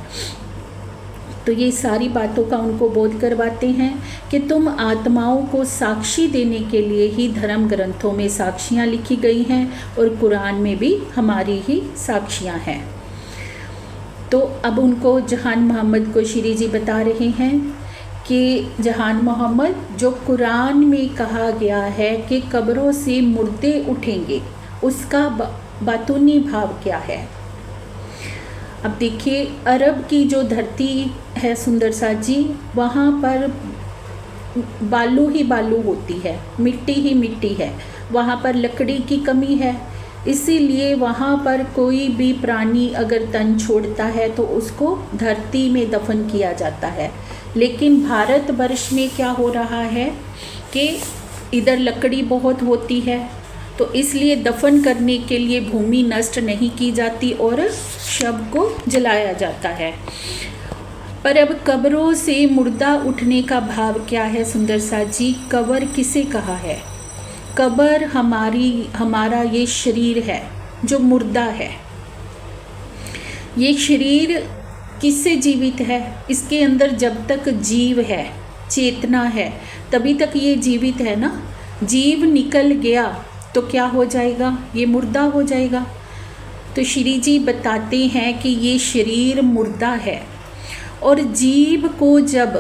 तो ये सारी बातों का उनको बोध करवाते हैं कि तुम आत्माओं को साक्षी देने के लिए ही धर्म ग्रंथों में साक्षियाँ लिखी गई हैं और कुरान में भी हमारी ही साक्षियाँ हैं। तो अब उनको जहान मोहम्मद को श्री जी बता रहे हैं कि जहान मोहम्मद, जो कुरान में कहा गया है कि कब्रों से मुर्दे उठेंगे, उसका बातूनी भाव क्या है। अब देखिए, अरब की जो धरती है सुंदर साथ जी, वहाँ पर बालू ही बालू होती है, मिट्टी ही मिट्टी है, वहाँ पर लकड़ी की कमी है। इसीलिए वहाँ पर कोई भी प्राणी अगर तन छोड़ता है तो उसको धरती में दफन किया जाता है। लेकिन भारतवर्ष में क्या हो रहा है कि इधर लकड़ी बहुत होती है, तो इसलिए दफन करने के लिए भूमि नष्ट नहीं की जाती और शव को जलाया जाता है। पर अब कब्रों से मुर्दा उठने का भाव क्या है सुंदर साथ जी। कब्र किसे कहा है? कब्र हमारा ये शरीर है जो मुर्दा है। ये शरीर किससे जीवित है? इसके अंदर जब तक जीव है, चेतना है, तभी तक ये जीवित है ना। जीव निकल गया तो क्या हो जाएगा? ये मुर्दा हो जाएगा। तो श्री जी बताते हैं कि ये शरीर मुर्दा है और जीव को जब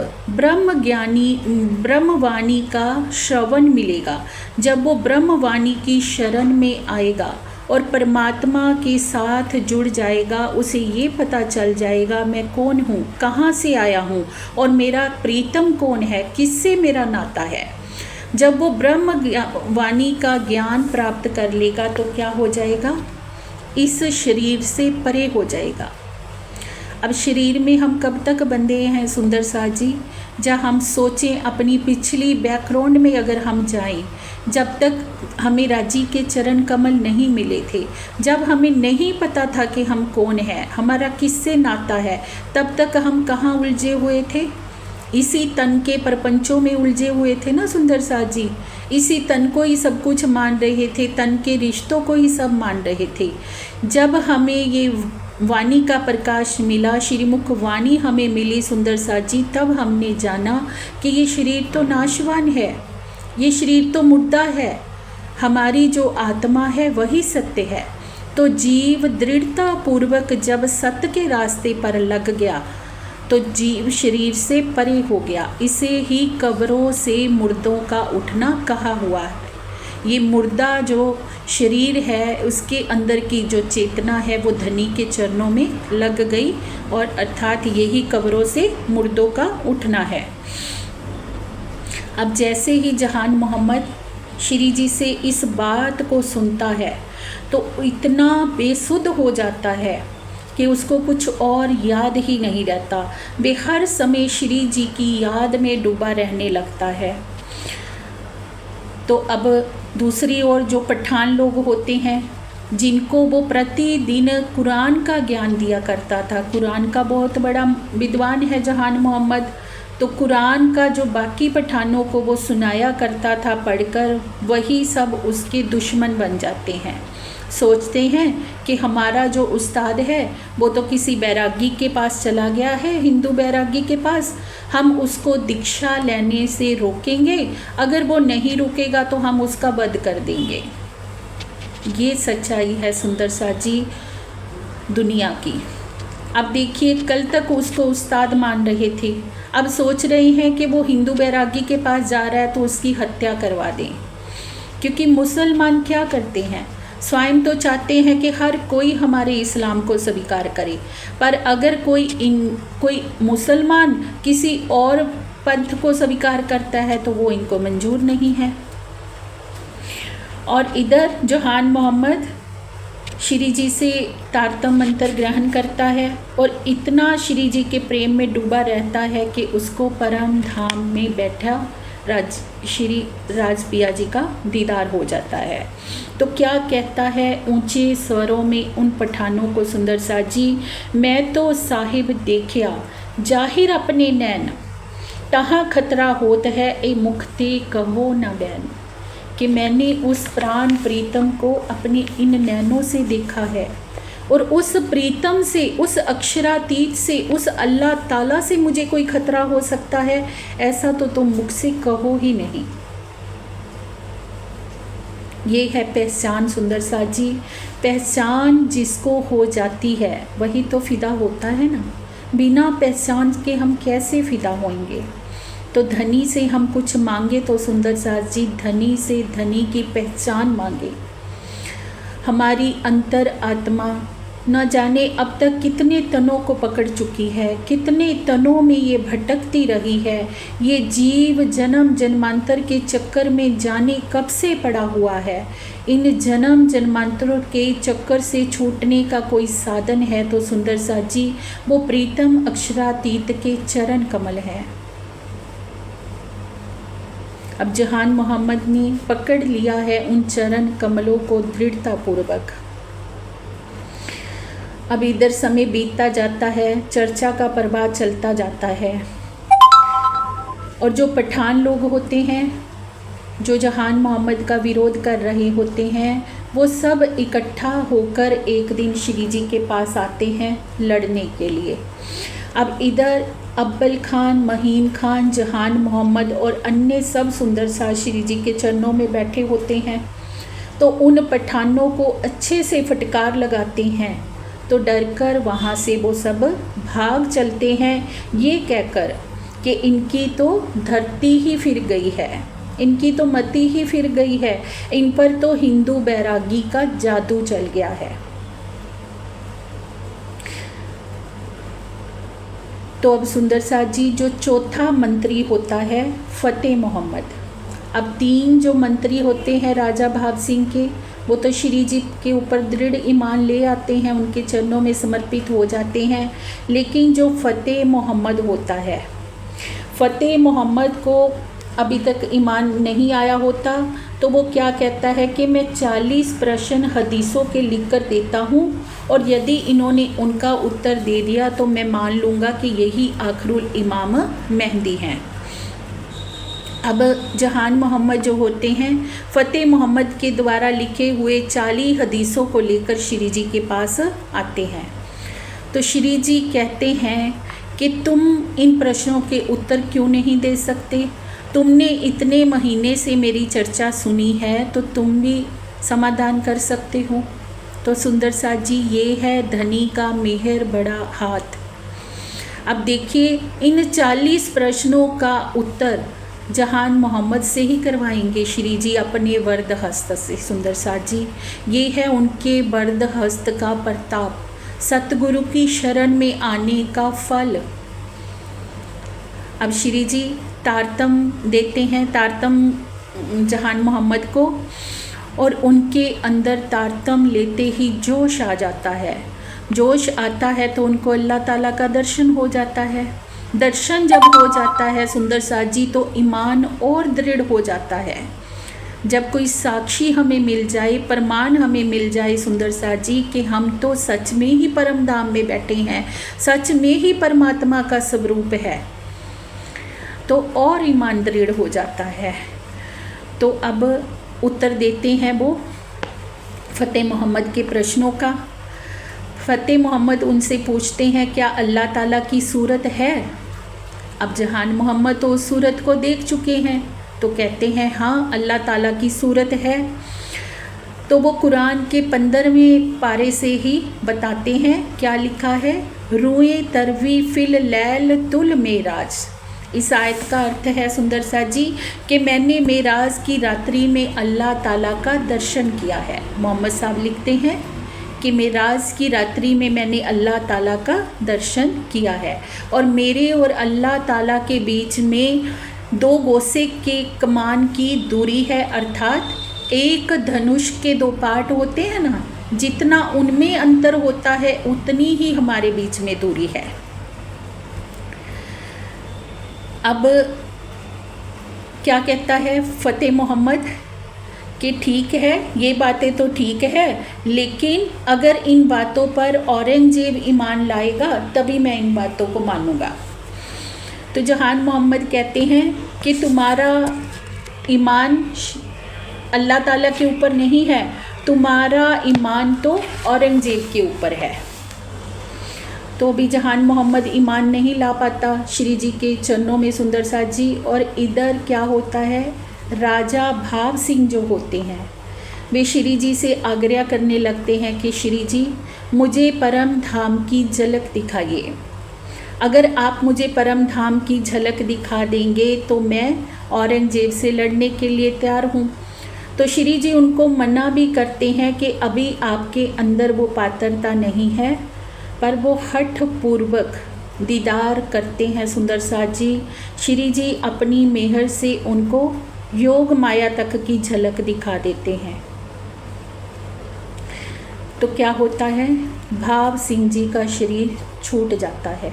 ब्रह्मवाणी का श्रवण मिलेगा, जब वो ब्रह्मवाणी की शरण में आएगा और परमात्मा के साथ जुड़ जाएगा, उसे ये पता चल जाएगा मैं कौन हूँ, कहाँ से आया हूँ और मेरा प्रीतम कौन है, किससे मेरा नाता है। जब वो ब्रह्मवाणी का ज्ञान प्राप्त कर लेगा तो क्या हो जाएगा? इस शरीर से परे हो जाएगा। अब शरीर में हम कब तक बंधे हैं सुंदर साथ जी? जब हम सोचें, अपनी पिछली बैकग्राउंड में अगर हम जाएं, जब तक हमें राजी के चरण कमल नहीं मिले थे, जब हमें नहीं पता था कि हम कौन हैं, हमारा किससे नाता है, तब तक हम कहाँ उलझे हुए थे? इसी तन के प्रपंचों में उलझे हुए थे ना सुंदर साथ जी। इसी तन को ही सब कुछ मान रहे थे, तन के रिश्तों को ही सब मान रहे थे। जब हमें ये वाणी का प्रकाश मिला, श्रीमुख वाणी हमें मिली सुंदर साथ जी, तब हमने जाना कि ये शरीर तो नाशवान है, ये शरीर तो मुर्दा है, हमारी जो आत्मा है वही सत्य है। तो जीव दृढ़ता पूर्वक जब सत्य के रास्ते पर लग गया तो जीव शरीर से परे हो गया। इसे ही कब्रों से मुर्दों का उठना कहा हुआ है। ये मुर्दा जो शरीर है, उसके अंदर की जो चेतना है वो धनी के चरणों में लग गई, और अर्थात यही कब्रों से मुर्दों का उठना है। अब जैसे ही जहान मोहम्मद श्री जी से इस बात को सुनता है तो इतना बेसुध हो जाता है कि उसको कुछ और याद ही नहीं रहता। वे हर समय श्री जी की याद में डूबा रहने लगता है। तो अब दूसरी ओर जो पठान लोग होते हैं, जिनको वो प्रतिदिन कुरान का ज्ञान दिया करता था, कुरान का बहुत बड़ा विद्वान है जहान मोहम्मद, तो कुरान का जो बाकी पठानों को वो सुनाया करता था पढ़कर, वही सब उसके दुश्मन बन जाते हैं। सोचते हैं कि हमारा जो उस्ताद है वो तो किसी बैरागी के पास चला गया है, हिंदू बैरागी के पास, हम उसको दीक्षा लेने से रोकेंगे, अगर वो नहीं रुकेगा तो हम उसका वध कर देंगे। ये सच्चाई है सुंदर सा जी दुनिया की। अब देखिए, कल तक उसको उस्ताद मान रहे थे, अब सोच रहे हैं कि वो हिंदू बैरागी के पास जा रहा है तो उसकी हत्या करवा दें। क्योंकि मुसलमान क्या करते हैं, स्वयं तो चाहते हैं कि हर कोई हमारे इस्लाम को स्वीकार करे, पर अगर कोई मुसलमान किसी और पंथ को स्वीकार करता है तो वो इनको मंजूर नहीं है। और इधर जहान मोहम्मद श्री जी से तारतम मंत्र ग्रहण करता है और इतना श्री जी के प्रेम में डूबा रहता है कि उसको परम धाम में बैठा श्री राजपिया जी का दीदार हो जाता है। तो क्या कहता है ऊंचे स्वरों में उन पठानों को सुंदर सा जी, मैं तो साहिब देखिया जाहिर अपने नैन, तहाँ खतरा होत है ए मुखते कहो न बैन, कि मैंने उस प्राण प्रीतम को अपने इन नैनों से देखा है और उस प्रीतम से, उस अक्षरातीत से, उस अल्लाह ताला से मुझे कोई खतरा हो सकता है, ऐसा तो तुम मुख से कहो ही नहीं। ये है पहचान सुंदर सा जी। पहचान जिसको हो जाती है वही तो फिदा होता है ना, बिना पहचान के हम कैसे फिदा होंगे। तो धनी से हम कुछ मांगे तो सुंदर सा जी धनी से धनी की पहचान मांगे। हमारी अंतर आत्मा न जाने अब तक कितने तनों को पकड़ चुकी है, कितने तनों में ये भटकती रही है। ये जीव जन्म जन्मांतर के चक्कर में जाने कब से पड़ा हुआ है। इन जन्म जन्मांतरों के चक्कर से छूटने का कोई साधन है तो सुंदर सा जी वो प्रीतम अक्षरातीत के चरण कमल है। अब जहान मोहम्मद ने पकड़ लिया है उन चरण कमलों को दृढ़तापूर्वक। अब इधर समय बीतता जाता है, चर्चा का प्रवाह चलता जाता है और जो पठान लोग होते हैं जो जहान मोहम्मद का विरोध कर रहे होते हैं वो सब इकट्ठा होकर एक दिन श्री जी के पास आते हैं लड़ने के लिए। अब इधर अब्बल खान, महीन खान, जहान मोहम्मद और अन्य सब सुंदर सा श्री जी के चरणों में बैठे होते हैं। तो उन पठानों को अच्छे से फटकार लगाते हैं तो डरकर वहाँ से वो सब भाग चलते हैं, ये कहकर कि इनकी तो धरती ही फिर गई है, इनकी तो मति ही फिर गई है, इन पर तो हिंदू बैरागी का जादू चल गया है। तो अब सुंदर सा जी जो चौथा मंत्री होता है फतेह मोहम्मद। अब तीन जो मंत्री होते हैं राजा भाग सिंह के, वो तो श्री जी के ऊपर दृढ़ ईमान ले आते हैं, उनके चरणों में समर्पित हो जाते हैं। लेकिन जो फतेह मोहम्मद होता है, फतेह मोहम्मद को अभी तक ईमान नहीं आया होता, तो वो क्या कहता है कि मैं 40 प्रश्न हदीसों के लिख कर देता हूँ और यदि इन्होंने उनका उत्तर दे दिया तो मैं मान लूँगा कि यही आखिरुल इमाम मेहंदी हैं। अब जहान मोहम्मद जो होते हैं फतेह मोहम्मद के द्वारा लिखे हुए 40 हदीसों को लेकर श्री जी के पास आते हैं। तो श्री जी कहते हैं कि तुम इन प्रश्नों के उत्तर क्यों नहीं दे सकते, तुमने इतने महीने से मेरी चर्चा सुनी है तो तुम भी समाधान कर सकते हो। तो सुंदर सा जी ये है धनी का मेहर बड़ा हाथ। अब देखिए इन 40 प्रश्नों का उत्तर जहान मोहम्मद से ही करवाएंगे श्री जी अपने वरद हस्त से। सुंदर सा जी ये है उनके वरद हस्त का प्रताप, सतगुरु की शरण में आने का फल। अब श्री जी तारतम देते हैं, तारतम जहान मोहम्मद को, और उनके अंदर तारतम लेते ही जोश आ जाता है। जोश आता है तो उनको अल्लाह ताला का दर्शन हो जाता है। दर्शन जब हो जाता है सुंदर सा जी तो ईमान और दृढ़ हो जाता है। जब कोई साक्षी हमें मिल जाए, प्रमाण हमें मिल जाए सुंदर सा जी कि हम तो सच में ही परम धाम में बैठे हैं, सच में ही परमात्मा का स्वरूप है, तो और ईमान दृढ़ हो जाता है। तो अब उत्तर देते हैं वो फ़तेह मोहम्मद के प्रश्नों का। फ़तेह मोहम्मद उनसे पूछते हैं क्या अल्लाह ताला की सूरत है। अब जहान मोहम्मद तो उस सूरत को देख चुके हैं तो कहते हैं हाँ अल्लाह ताला की सूरत है। तो वो कुरान के 15वें पारे से ही बताते हैं, क्या लिखा है, रुए तरवी फिल लैल तुल मेराज। इस आयत का अर्थ है सुंदर सा जी कि मैंने मेराज की रात्रि में अल्लाह ताला का दर्शन किया है। मोहम्मद साहब लिखते हैं कि मेराज की रात्रि में मैंने अल्लाह ताला का दर्शन किया है और मेरे और अल्लाह ताला के बीच में 2 गोसे के कमान की दूरी है, अर्थात एक धनुष के 2 पार्ट होते हैं ना, जितना उनमें अंतर होता है उतनी ही हमारे बीच में दूरी है। अब क्या कहता है फ़तेह मोहम्मद कि ठीक है, ये बातें तो ठीक है, लेकिन अगर इन बातों पर औरंगजेब ईमान लाएगा तभी मैं इन बातों को मानूंगा। तो जहान मोहम्मद कहते हैं कि तुम्हारा ईमान अल्लाह ताला के ऊपर नहीं है, तुम्हारा ईमान तो औरंगजेब के ऊपर है। तो भी जहान मोहम्मद ईमान नहीं ला पाता श्री जी के चरणों में सुंदर सा जी। और इधर क्या होता है, राजा भाव सिंह जो होते हैं वे श्री जी से आग्रह करने लगते हैं कि श्री जी मुझे परम धाम की झलक दिखाइए। अगर आप मुझे परम धाम की झलक दिखा देंगे तो मैं औरंगजेब से लड़ने के लिए तैयार हूँ। तो श्री जी उनको मना भी करते हैं कि अभी आपके अंदर वो पात्रता नहीं है, पर वो हठ पूर्वक दीदार करते हैं सुंदर सा जी। श्री जी अपनी मेहर से उनको योग माया तक की झलक दिखा देते हैं। तो क्या होता है, भाव सिंह जी का शरीर छूट जाता है।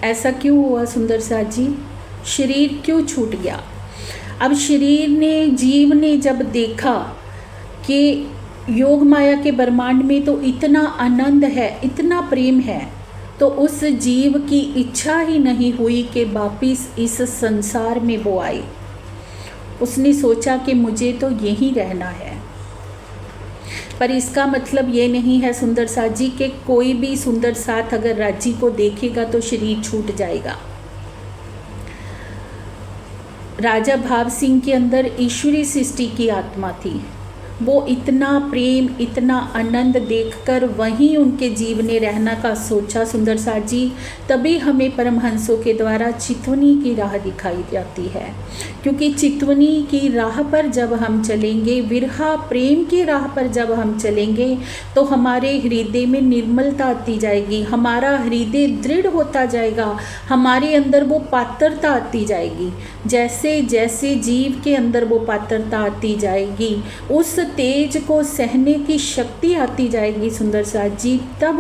ऐसा क्यों हुआ सुंदर सा जी, शरीर क्यों छूट गया। अब शरीर ने, जीव ने जब देखा कि योग माया के ब्रह्मांड में तो इतना आनंद है, इतना प्रेम है, तो उस जीव की इच्छा ही नहीं हुई कि वापिस इस संसार में वो आए। उसने सोचा कि मुझे तो यहीं रहना है। पर इसका मतलब ये नहीं है सुंदर साथ जी कि कोई भी सुंदर साथ अगर राजी को देखेगा तो शरीर छूट जाएगा। राजा भाव सिंह के अंदर ईश्वरी सृष्टि की आत्मा थी। वो इतना प्रेम, इतना आनंद देखकर वहीं उनके जीव ने रहना का सोचा सुंदर साथ जी। तभी हमें परमहंसों के द्वारा चितवनी की राह दिखाई जाती है, क्योंकि चितवनी की राह पर जब हम चलेंगे, विरहा प्रेम की राह पर जब हम चलेंगे, तो हमारे हृदय में निर्मलता आती जाएगी, हमारा हृदय दृढ़ होता जाएगा, हमारे अंदर वो पात्रता आती जाएगी। जैसे जैसे जीव के अंदर वो पात्रता आती जाएगी, उस तेज को सहने की शक्ति आती जाएगी सुंदर साथ जी, तब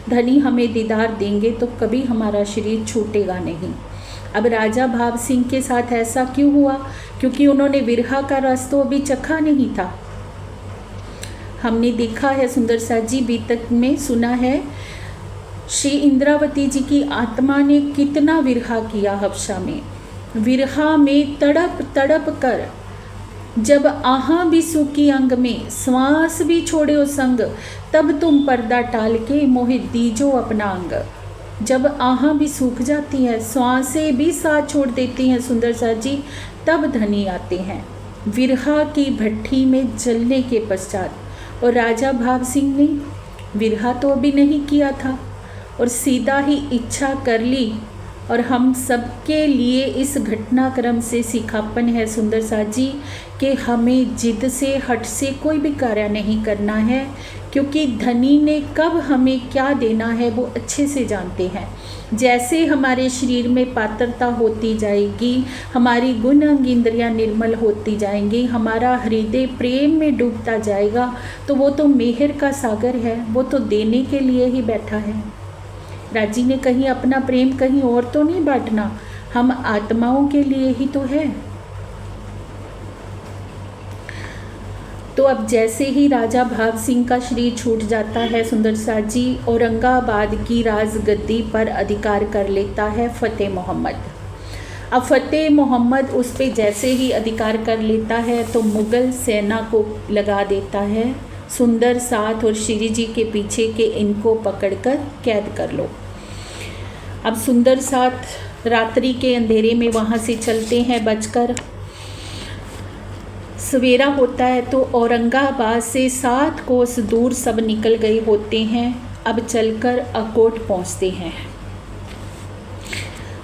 धनी हमें दीदार देंगे तो कभी हमारा शरीर छूटेगा नहीं। अब राजा भाव सिंह के साथ ऐसा क्यों हुआ, क्योंकि उन्होंने विरहा का रस तो अभी चखा नहीं था। हमने देखा है सुंदर साथ जी, बीतक में सुना है श्री इंद्रावती जी की आत्मा ने कितना विरहा किया हबशा में। विरहा में तड़प तड़प कर जब आहा भी सूखी अंग में, श्वास भी छोड़े हो संग, तब तुम पर्दा टाल के मोहे दीजो अपना अंग। जब आहा भी सूख जाती है, श्वासें भी साथ छोड़ देती हैं सुंदर सा जी, तब धनी आते हैं विरहा की भट्ठी में जलने के पश्चात। और राजा भाव सिंह ने विरहा तो अभी नहीं किया था और सीधा ही इच्छा कर ली। और हम सबके लिए इस घटनाक्रम से सिखापन है सुंदर साथ जी कि हमें जिद से, हट से कोई भी कार्य नहीं करना है, क्योंकि धनी ने कब हमें क्या देना है वो अच्छे से जानते हैं। जैसे हमारे शरीर में पात्रता होती जाएगी, हमारी गुण अंग इंद्रियां निर्मल होती जाएंगी, हमारा हृदय प्रेम में डूबता जाएगा, तो वो तो मेहर का सागर है, वो तो देने के लिए ही बैठा है। राजी ने कहीं अपना प्रेम कहीं और तो नहीं बांटना, हम आत्माओं के लिए ही तो है। तो अब जैसे ही राजा भाव सिंह का शरीर छूट जाता है सुंदर साथ जी, औरंगाबाद की राजगद्दी पर अधिकार कर लेता है फ़तेह मोहम्मद। अब फतेह मोहम्मद उस पे जैसे ही अधिकार कर लेता है तो मुग़ल सेना को लगा देता है सुंदर साथ और श्री जी के पीछे के इनको पकड़कर कैद कर लो। अब सुंदर साथ रात्रि के अंधेरे में वहाँ से चलते हैं बचकर। सवेरा होता है तो औरंगाबाद से 7 कोस दूर सब निकल गए होते हैं। अब चलकर अकोट पहुँचते हैं।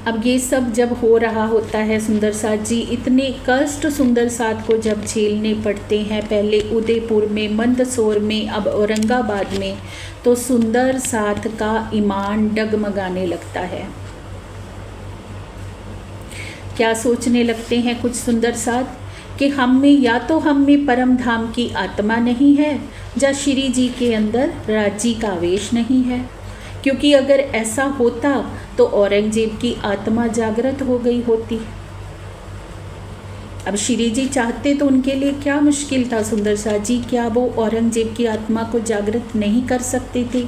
अब ये सब जब हो रहा होता है सुंदर साथ जी इतने कष्ट सुंदर साथ को जब झेलने पड़ते हैं, पहले उदयपुर में, मंदसौर में, अब औरंगाबाद में, तो सुंदर साथ का ईमान डगमगाने लगता है। क्या सोचने लगते हैं कुछ सुंदर साथ कि हम में या तो हम में परम धाम की आत्मा नहीं है या श्री जी के अंदर राज्य का आवेश नहीं है, क्योंकि अगर ऐसा होता तो औरंगजेब की आत्मा जागृत हो गई होती। अब श्री जी चाहते तो उनके लिए क्या मुश्किल था सुंदर साथ जी, क्या वो औरंगजेब की आत्मा को जागृत नहीं कर सकते थे?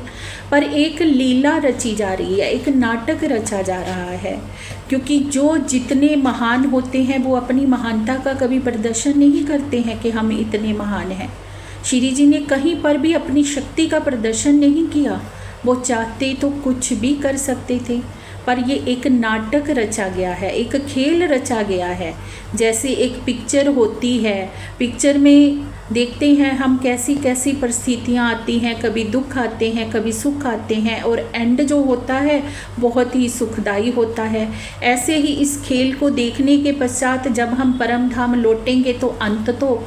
पर एक लीला रची जा रही है, एक नाटक रचा जा रहा है, क्योंकि जो जितने महान होते हैं वो अपनी महानता का कभी प्रदर्शन नहीं करते हैं कि हम इतने महान हैं। श्री जी ने कहीं पर भी अपनी शक्ति का प्रदर्शन नहीं किया। वो चाहते तो कुछ भी कर सकते थे, पर ये एक नाटक रचा गया है, एक खेल रचा गया है। जैसे एक पिक्चर होती है, पिक्चर में देखते हैं हम कैसी कैसी परिस्थितियाँ आती हैं, कभी दुख आते हैं, कभी सुख आते हैं, और एंड जो होता है बहुत ही सुखदायी होता है। ऐसे ही इस खेल को देखने के पश्चात जब हम परम धाम लौटेंगे तो अंत तो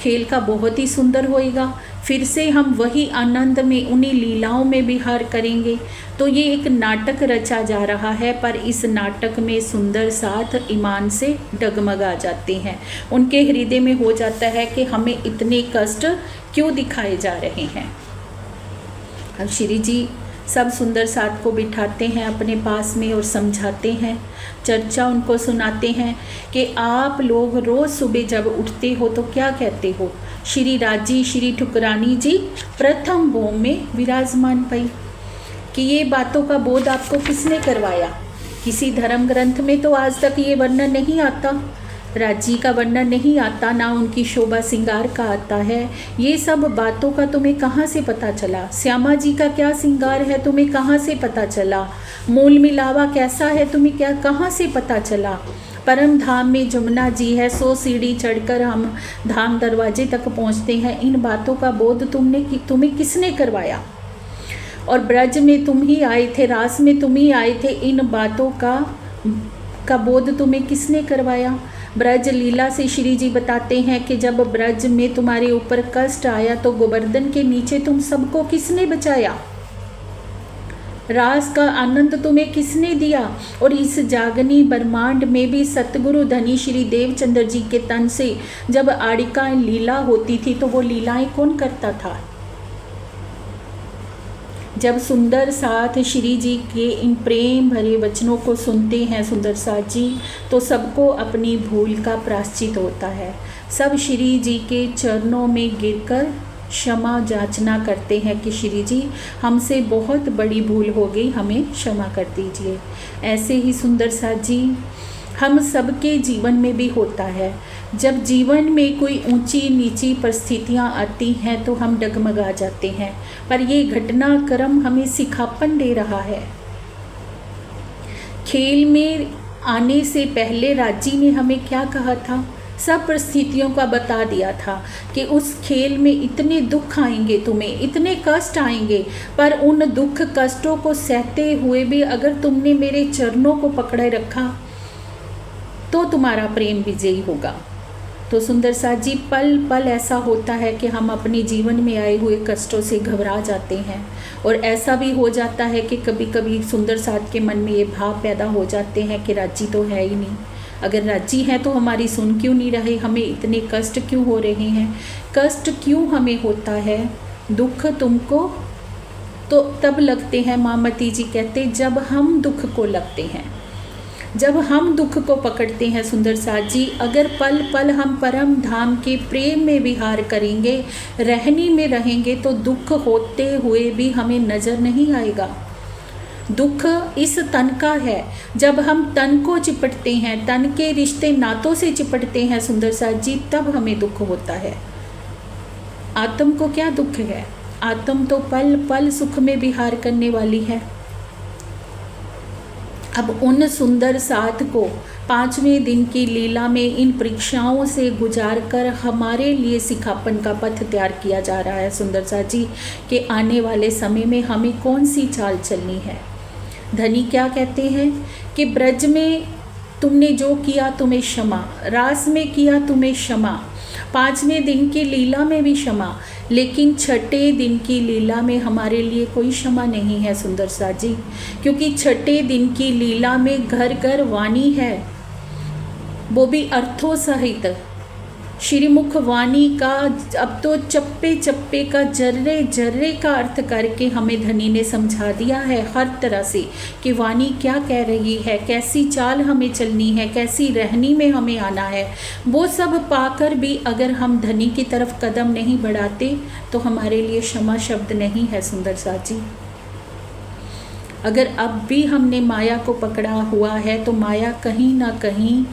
खेल का बहुत ही सुंदर होएगा। फिर से हम वही आनंद में, उन्हीं लीलाओं में विहार करेंगे। तो ये एक नाटक रचा जा रहा है, पर इस नाटक में सुंदर साथ ईमान से डगमगा जाते हैं। उनके हृदय में हो जाता है कि हमें इतने कष्ट क्यों दिखाए जा रहे हैं। अब श्री जी सब सुंदर साथ को बिठाते हैं अपने पास में और समझाते हैं, चर्चा उनको सुनाते हैं कि आप लोग रोज़ सुबह जब उठते हो तो क्या कहते हो, श्री राजी श्री ठुकरानी जी प्रथम भूमि में विराजमान पई। कि ये बातों का बोध आपको किसने करवाया? किसी धर्म ग्रंथ में तो आज तक ये वर्णन नहीं आता, राज्य का वर्णन नहीं आता, ना उनकी शोभा श्रृंगार का आता है। ये सब बातों का तुम्हें कहाँ से पता चला? श्यामा जी का क्या श्रृंगार है तुम्हें कहाँ से पता चला? मूल मिलावा कैसा है तुम्हें क्या कहाँ से पता चला? परम धाम में जमुना जी है, 100 सीढ़ी चढ़कर हम धाम दरवाजे तक पहुँचते हैं। इन बातों का बोध तुम्हें किसने करवाया? और ब्रज में तुम ही आए थे, रास में तुम ही आए थे, इन बातों का बोध तुम्हें किसने करवाया? ब्रज लीला से श्री जी बताते हैं कि जब ब्रज में तुम्हारे ऊपर कष्ट आया तो गोवर्धन के नीचे तुम सबको किसने बचाया? रास का आनंद तुम्हें किसने दिया? और इस जागनी ब्रह्मांड में भी सतगुरु धनी श्री देवचंद्र जी के तन से जब आड़िका लीला होती थी तो वो लीलाएं कौन करता था? जब सुंदर साथ श्री जी के इन प्रेम भरे वचनों को सुनते हैं सुंदर साथ जी, तो सबको अपनी भूल का प्रायश्चित होता है। सब श्री जी के चरणों में गिरकर क्षमा याचना करते हैं कि श्री जी हमसे बहुत बड़ी भूल हो गई, हमें क्षमा कर दीजिए। ऐसे ही सुंदर साथ जी हम सबके जीवन में भी होता है। जब जीवन में कोई ऊंची नीची परिस्थितियां आती हैं तो हम डगमगा जाते हैं, पर ये घटनाक्रम हमें सिखापन दे रहा है। खेल में आने से पहले राजी ने हमें क्या कहा था? सब परिस्थितियों का बता दिया था कि उस खेल में इतने दुख आएंगे, तुम्हें इतने कष्ट आएंगे, पर उन दुख कष्टों को सहते हुए भी अगर तुमने मेरे चरणों को पकड़े रखा तो तुम्हारा प्रेम विजयी होगा। तो सुंदर साथ जी पल पल ऐसा होता है कि हम अपने जीवन में आए हुए कष्टों से घबरा जाते हैं, और ऐसा भी हो जाता है कि कभी कभी सुंदर साथ के मन में ये भाव पैदा हो जाते हैं कि राजी तो है ही नहीं, अगर राजी है तो हमारी सुन क्यों नहीं रहे, हमें इतने कष्ट क्यों हो रहे हैं, कष्ट क्यों हमें होता है, दुख तुमको तो तब लगते हैं। मामती जी कहते जब हम दुख को लगते हैं, जब हम दुख को पकड़ते हैं सुंदर साथ जी, अगर पल पल हम परम धाम के प्रेम में विहार करेंगे, रहनी में रहेंगे, तो दुख होते हुए भी हमें नज़र नहीं आएगा। दुख इस तन का है। जब हम तन को चिपटते हैं, तन के रिश्ते नातों से चिपटते हैं सुंदर साथ जी, तब हमें दुख होता है। आत्म को क्या दुख है? आत्म तो पल पल सुख में विहार करने वाली है। अब उन सुंदर साथ को 5वें दिन की लीला में इन परीक्षाओं से गुजार कर हमारे लिए सिखापन का पथ तैयार किया जा रहा है सुंदर साथ जी, कि आने वाले समय में हमें कौन सी चाल चलनी है। धनी क्या कहते हैं कि ब्रज में तुमने जो किया तुम्हें क्षमा, रास में किया तुम्हें क्षमा, 5वें दिन की लीला में भी क्षमा, लेकिन 6ठे दिन की लीला में हमारे लिए कोई क्षमा नहीं है सुंदर साथ जी, क्योंकि 6ठे दिन की लीला में घर घर वाणी है, वो भी अर्थों सहित। श्रीमुख वाणी का अब तो चप्पे चप्पे का, जर्रे जर्रे का अर्थ करके हमें धनी ने समझा दिया है हर तरह से कि वाणी क्या कह रही है, कैसी चाल हमें चलनी है, कैसी रहनी में हमें आना है। वो सब पाकर भी अगर हम धनी की तरफ कदम नहीं बढ़ाते तो हमारे लिए क्षमा शब्द नहीं है सुंदर साथ जी। अगर अब भी हमने माया को पकड़ा हुआ है तो माया कहीं ना कहीं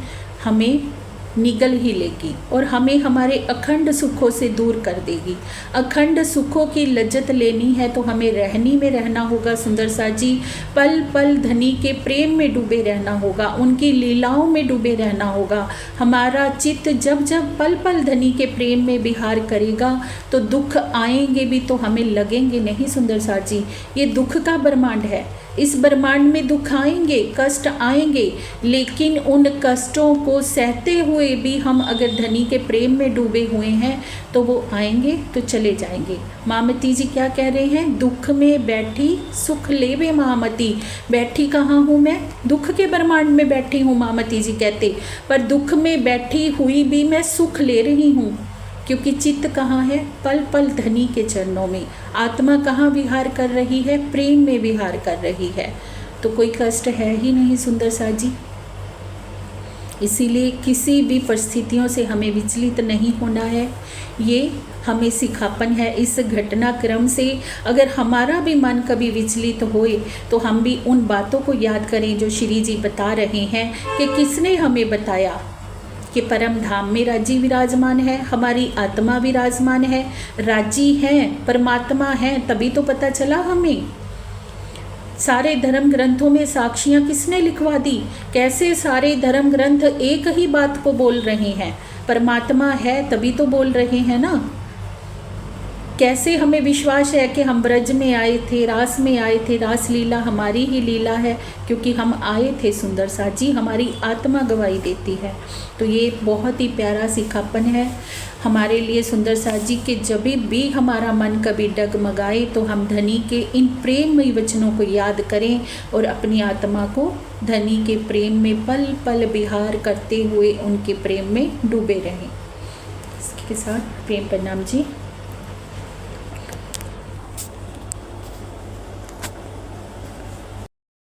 हमें निगल ही लेगी और हमें हमारे अखंड सुखों से दूर कर देगी। अखंड सुखों की लज्जत लेनी है तो हमें रहनी में रहना होगा सुंदर साथ जी, पल पल धनी के प्रेम में डूबे रहना होगा, उनकी लीलाओं में डूबे रहना होगा। हमारा चित्त जब जब पल पल धनी के प्रेम में विहार करेगा तो दुख आएंगे भी तो हमें लगेंगे नहीं सुंदर साथ जी। ये दुख का ब्रह्मांड है, इस ब्रह्मांड में दुख आएंगे, कष्ट आएंगे, लेकिन उन कष्टों को सहते हुए भी हम अगर धनी के प्रेम में डूबे हुए हैं तो वो आएंगे तो चले जाएंगे। मामती जी क्या कह रहे हैं? दुख में बैठी सुख लेवे मामती। बैठी कहाँ हूँ मैं? दुख के ब्रह्मांड में बैठी हूँ मामती जी कहते, पर दुख में बैठी हुई भी मैं सुख ले रही हूँ, क्योंकि चित्त कहाँ है? पल पल धनी के चरणों में। आत्मा कहाँ विहार कर रही है? प्रेम में विहार कर रही है, तो कोई कष्ट है ही नहीं सुंदर साथ जी। इसीलिए किसी भी परिस्थितियों से हमें विचलित नहीं होना है, ये हमें सिखापन है। इस घटनाक्रम से अगर हमारा भी मन कभी विचलित होए तो हम भी उन बातों को याद करें जो श्री जी बता रहे हैं कि किसने हमें बताया कि परम धाम में राजी विराजमान है, हमारी आत्मा विराजमान है, राजी हैं, परमात्मा हैं, तभी तो पता चला हमें। सारे धर्म ग्रंथों में साक्षियाँ किसने लिखवा दी? कैसे सारे धर्म ग्रंथ एक ही बात को बोल रहे हैं? परमात्मा है तभी तो बोल रहे हैं ना। कैसे हमें विश्वास है कि हम ब्रज में आए थे, रास में आए थे, रास लीला हमारी ही लीला है, क्योंकि हम आए थे सुंदर साथ जी, हमारी आत्मा गवाही देती है। तो ये बहुत ही प्यारा सिखापन है हमारे लिए सुंदर साथ जी कि जब भी हमारा मन कभी डगमगाए तो हम धनी के इन प्रेममयी वचनों को याद करें और अपनी आत्मा को धनी के प्रेम में पल पल विहार करते हुए उनके प्रेम में डूबे रहें। इसके साथ प्रेम प्रणाम जी।